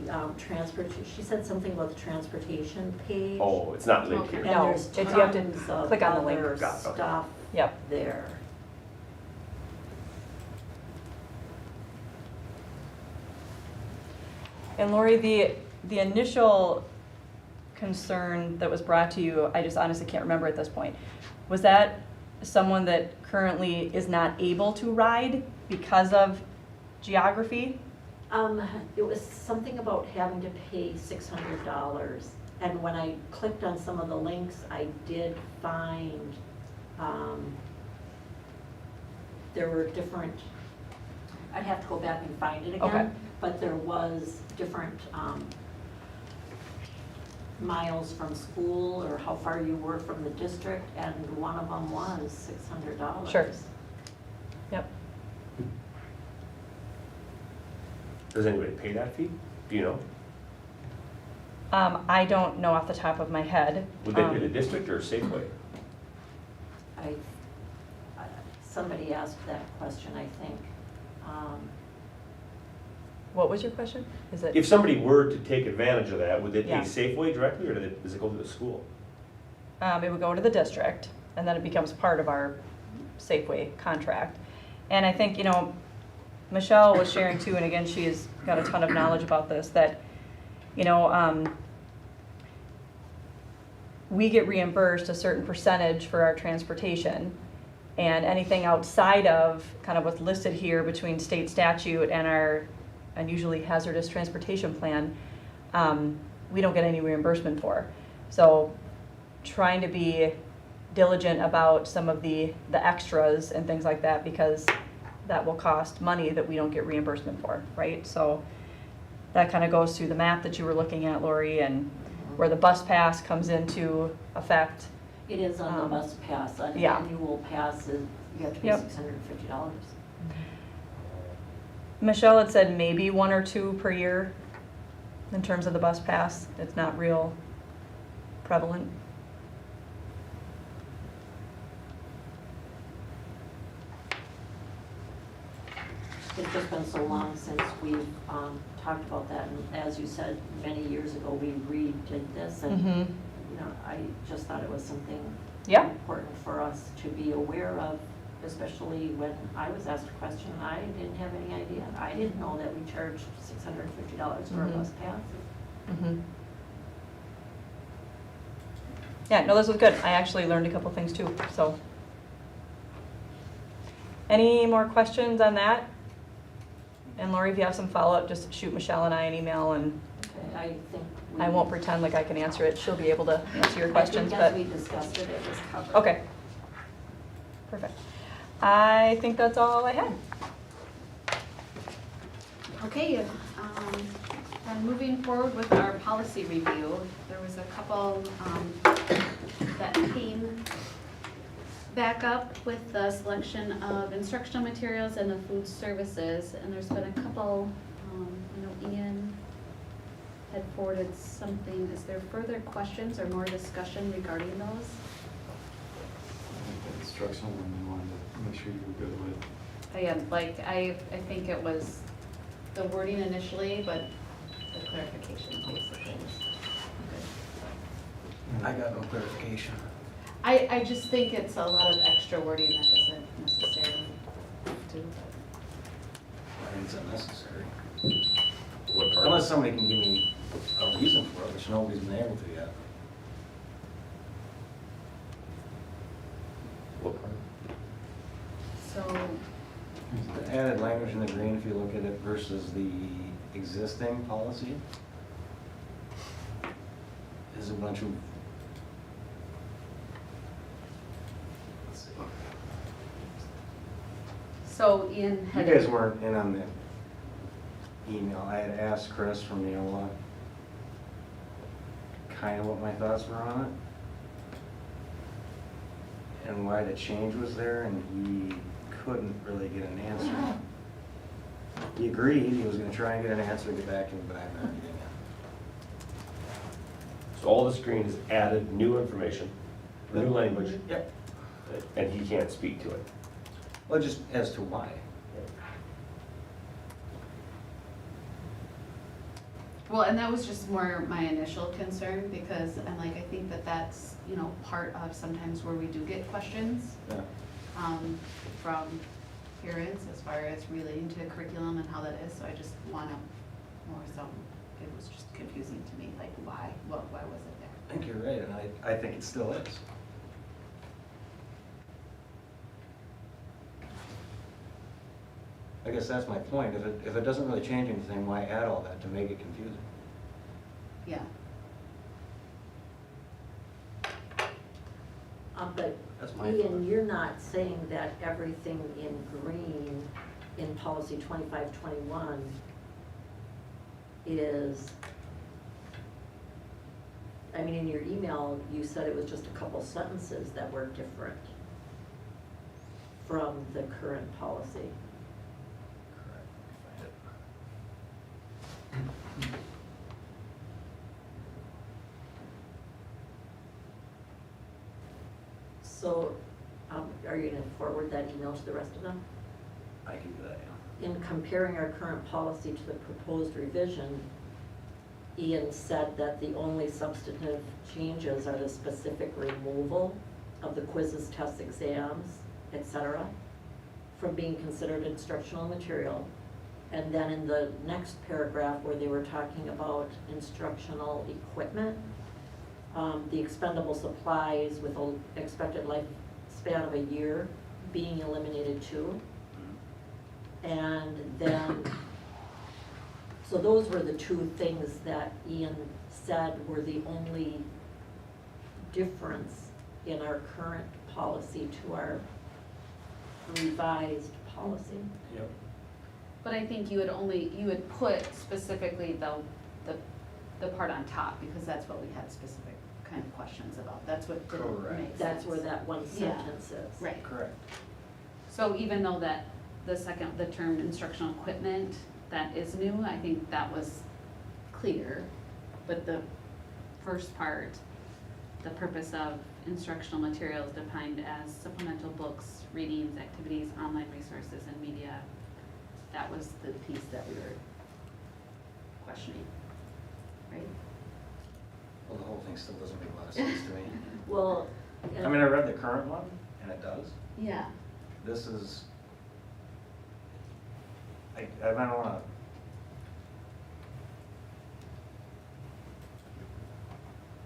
she said something about the transportation page. Oh, it's not linked here. And No, there's it's- you have to tons of click on the link. other Got it, okay. stuff Yep. there. And Lori, the initial concern that was brought to you, I just honestly can't remember at this point. Was that someone that currently is not able to ride because of geography? It was something about having to pay $600. And when I clicked on some of the links, I did find, there were different, I'd have to go back and find it again. Okay. But there was different, miles from school or how far you were from the district, and one of them was $600. Sure. Yep. Does anybody pay that fee? Do you know? I don't know off the top of my head. Would they pay the district or Safeway? Somebody asked that question, I think. What was your question? Is it? If somebody were to take advantage of that, would they pay Yeah. Safeway directly, or does it go to the school? It would go to the district, and then it becomes part of our Safeway contract. And I think, Michelle was sharing too, and again, she's got a ton of knowledge about this, that, we get reimbursed a certain percentage for our transportation, and anything outside of kind of what's listed here between state statute and our unusually hazardous transportation plan, we don't get any reimbursement for. So trying to be diligent about some of the extras and things like that, because that will cost money that we don't get reimbursement for, right? So that kind of goes through the map that you were looking at, Lori, and where the bus pass comes into effect. It is on the bus pass, an Yeah. annual pass, is you have to pay Yep. $650. Michelle had said maybe 1 or 2 per year in terms of the bus pass. It's not real prevalent. It's just been so long since we've talked about that, and as you said, many years ago, we redid this, and, Mhm. I just thought it was something Yeah. important for us to be aware of, especially when I was asked a question, and I didn't have any idea. I didn't know that we charged $650 for a Mhm. bus pass. Mhm. Yeah, no, this was good. I actually learned a couple things too, so. Any more questions on that? And Lori, if you have some follow-up, just shoot Michelle and I an email, and Okay, I think I won't pretend like I can answer it. She'll be able to answer your questions, I but. think as we discussed it, it was covered. Okay. Perfect. I think that's all I had. Okay, then moving forward with our policy review, there was a couple that came back up with the selection of instructional materials and the food services, and there's been a couple, I know Ian had forwarded something. Is there further questions or more discussion regarding those? The instructional one you wanted to make sure you were good with. Again, I think it was the wording initially, but the clarification basically was good. I got no clarification. I just think it's a lot of extra wording that isn't necessarily to, I think it's unnecessary. What part? Unless somebody can give me a reason for it, which nobody's been able to yet. What part? so, The added language in the green, if you look at it versus the existing policy, is a bunch of, let's see. so Ian You had. guys weren't in on the email. I had asked Chris from Neola kind of what my thoughts were on it and why the change was there, and he couldn't really get an answer. He agreed he was going to try and get an answer, get back to me, but I haven't heard anything yet. So all the screen is added new information, new language. Yep. And he can't speak to it. Well, just as to why. Well, and that was just more my initial concern, because I'm like, I think that that's, you know, part of sometimes where we do get questions Yeah. from parents as far as relating to curriculum and how that is, so I just wanna more so, it was just confusing to me, like, why was it there? I think you're right, and I think it still is. I guess that's my point. If it doesn't really change anything, why add all that to make it confusing? Yeah. But That's my Ian, thought. you're not saying that everything in green in policy 2521 is, I mean, in your email, you said it was just a couple sentences that were different from the current policy. So, are you gonna forward that email to the rest of them? I can do that, yeah. In comparing our current policy to the proposed revision, Ian said that the only substantive changes are the specific removal of the quizzes, tests, exams, etc., from being considered instructional material. And then in the next paragraph where they were talking about instructional equipment, the expendable supplies with an expected lifespan of a year being eliminated too. And then, so those were the two things that Ian said were the only difference in our current policy to our revised policy. Yep. But I think you would put specifically the part on top, because that's what we had specific kind of questions about. That's what didn't make sense. That's where that one Yeah. sentence is. Right. Correct. So even though that the term instructional equipment, that is new, I think that was clear. But the first part, the purpose of instructional materials defined as supplemental books, readings, activities, online resources, and media, that was the piece that we were questioning, right? Well, the whole thing still doesn't make a lot of sense to me. Well, I mean, I read the current one, and it does. Yeah. This is, I don't wanna.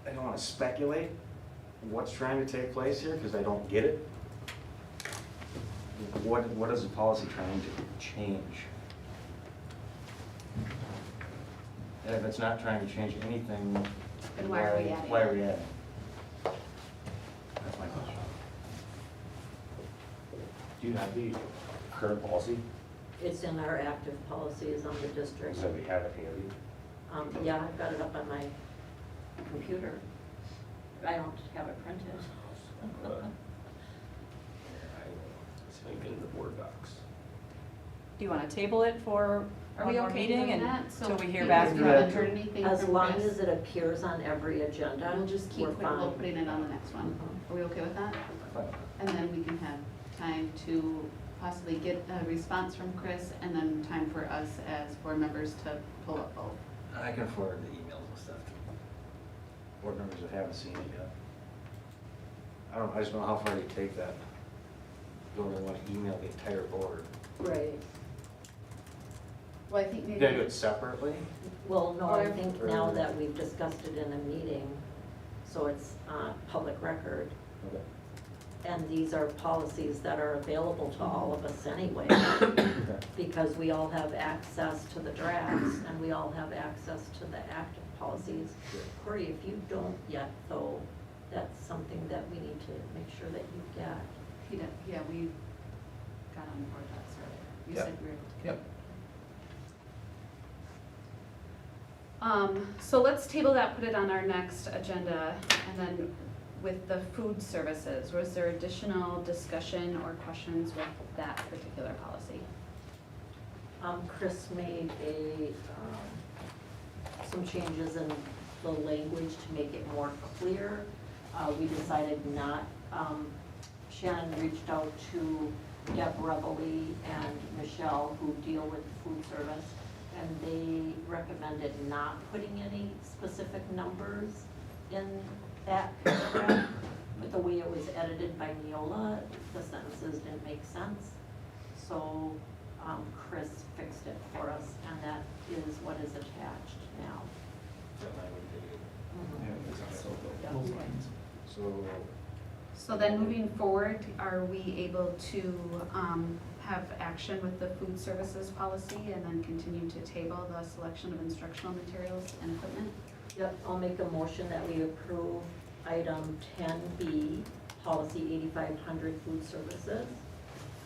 I don't wanna speculate what's trying to take place here, because I don't get it. What is the policy trying to change? And if it's not trying to change anything, Then why are we adding Why are it? we adding? That's my question. Do you have the current policy? It's in our active policies on the district. So we have it handy? Yeah, I've got it up on my computer. I don't have it printed. It's linked in the board docs. Do you wanna table it for Are one we more okay meeting doing and that? So till we hear we back haven't from heard anything As from long Chris? as it appears on every agenda, We'll just keep we're fine. putting it on the next one. Are we okay with that? And then we can have time to possibly get a response from Chris, and then time for us as board members to pull up both. I can forward the emails and stuff to board members that haven't seen it yet. I just don't know how far you take that. Don't really want to email the entire board. Right. Well, I think You maybe. gotta do it separately? Well, no, I think Or- now that we've discussed it in a meeting, so it's public record. Okay. And these are policies that are available to all of us anyway, because we all have access to the drafts and we all have access to the active policies. Corey, if you don't yet, though, that's something that we need to make sure that you get. Yeah, we got on board docs earlier. You Yep. said we were able to. Yep. So let's table that, put it on our next agenda, and then with the food services, was there additional discussion or questions with that particular policy? Chris made some changes in the language to make it more clear. We decided not, Shannon reached out to Deb Reveley and Michelle, who deal with food service, and they recommended not putting any specific numbers in that paragraph. But the way it was edited by Neola, the sentences didn't make sense. So Chris fixed it for us, and that is what is attached now. So then moving forward, are we able to have action with the food services policy and then continue to table the selection of instructional materials and equipment? Yep, I'll make a motion that we approve item 10B, policy 8500 food services,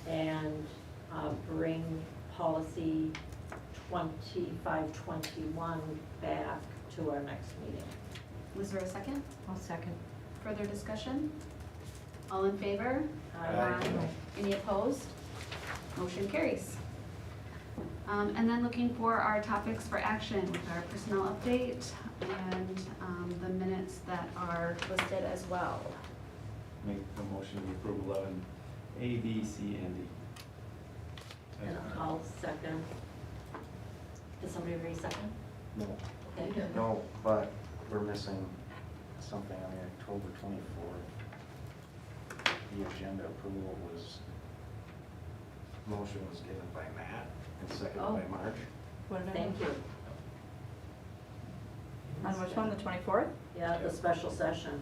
and bring policy 2521 back to our next meeting. Was there a second? I'll second. Further discussion? All in favor? Aye. Any opposed? Motion carries. And then looking for our topics for action with our personnel update and the minutes that are listed as well. Make a motion to approve 11, A, B, C, and D. And I'll second. Did somebody already second? No. Okay. No, but we're missing something on the October 24th. The agenda approval was, motion was given by Matt and seconded Oh. by Marge. What did I Thank do? you. On which one, the 24th? Yeah, the special session.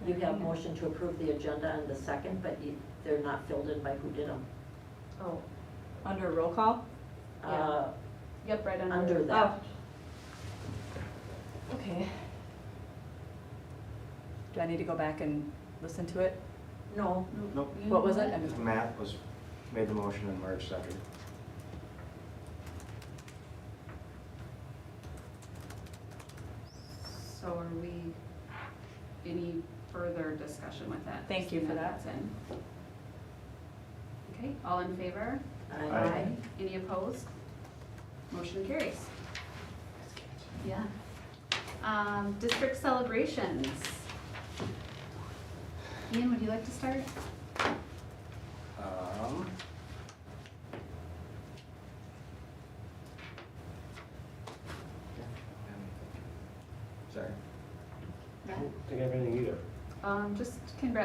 You have motion to approve the agenda and the second, but they're not filled in by who did them. Oh. Under roll call? Yep, right under. Under that. Okay. Do I need to go back and listen to it? No. Nope. What was it? Matt made the motion and Marge seconded. So are we, any further discussion with that? Thank you for that. That's in. Okay, all in favor? Aye. Any opposed? Motion carries. Yeah. District celebrations. Ian, would you like to start? Sorry. I don't think I have anything either. Just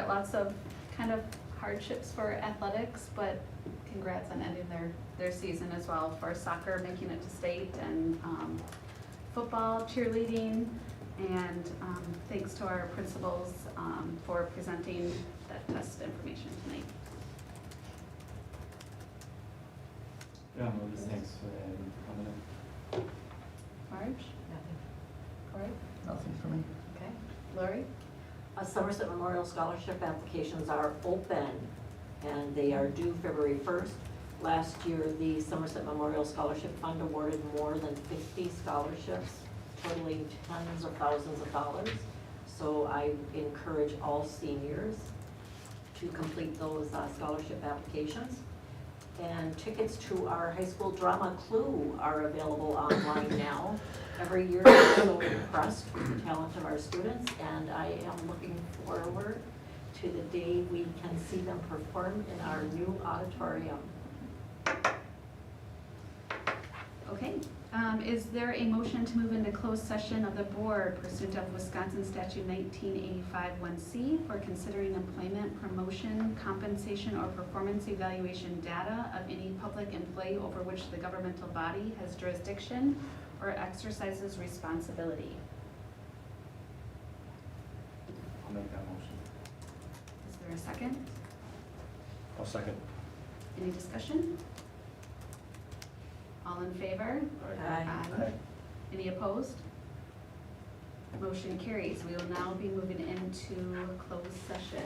lots of kind of hardships for athletics, but congrats on ending their season as well, for soccer making it to state, and football, cheerleading, and thanks to our principals for presenting that test information tonight. Yeah, no, just thanks for coming in. Marge? Nothing. Corey? Nothing for me. Okay. Lori? Somerset Memorial Scholarship applications are open, and they are due February 1st. Last year, the Somerset Memorial Scholarship Fund awarded more than 50 scholarships, totaling tens of thousands of dollars. So I encourage all seniors to complete those scholarship applications. And tickets to our high school drama Clue are available online now. Every year I'm so impressed with the talent of our students, and I am looking forward to the day we can see them perform in our new auditorium. Okay. Is there a motion to move into closed session of the board pursuant of Wisconsin Statute 1985-1C for considering employment, promotion, compensation, or performance evaluation data of any public employee over which the governmental body has jurisdiction or exercises responsibility? I'll make that motion. Is there a second? I'll second. Any discussion? All in favor? Aye. Any opposed? Motion carries. We will now be moving into closed session.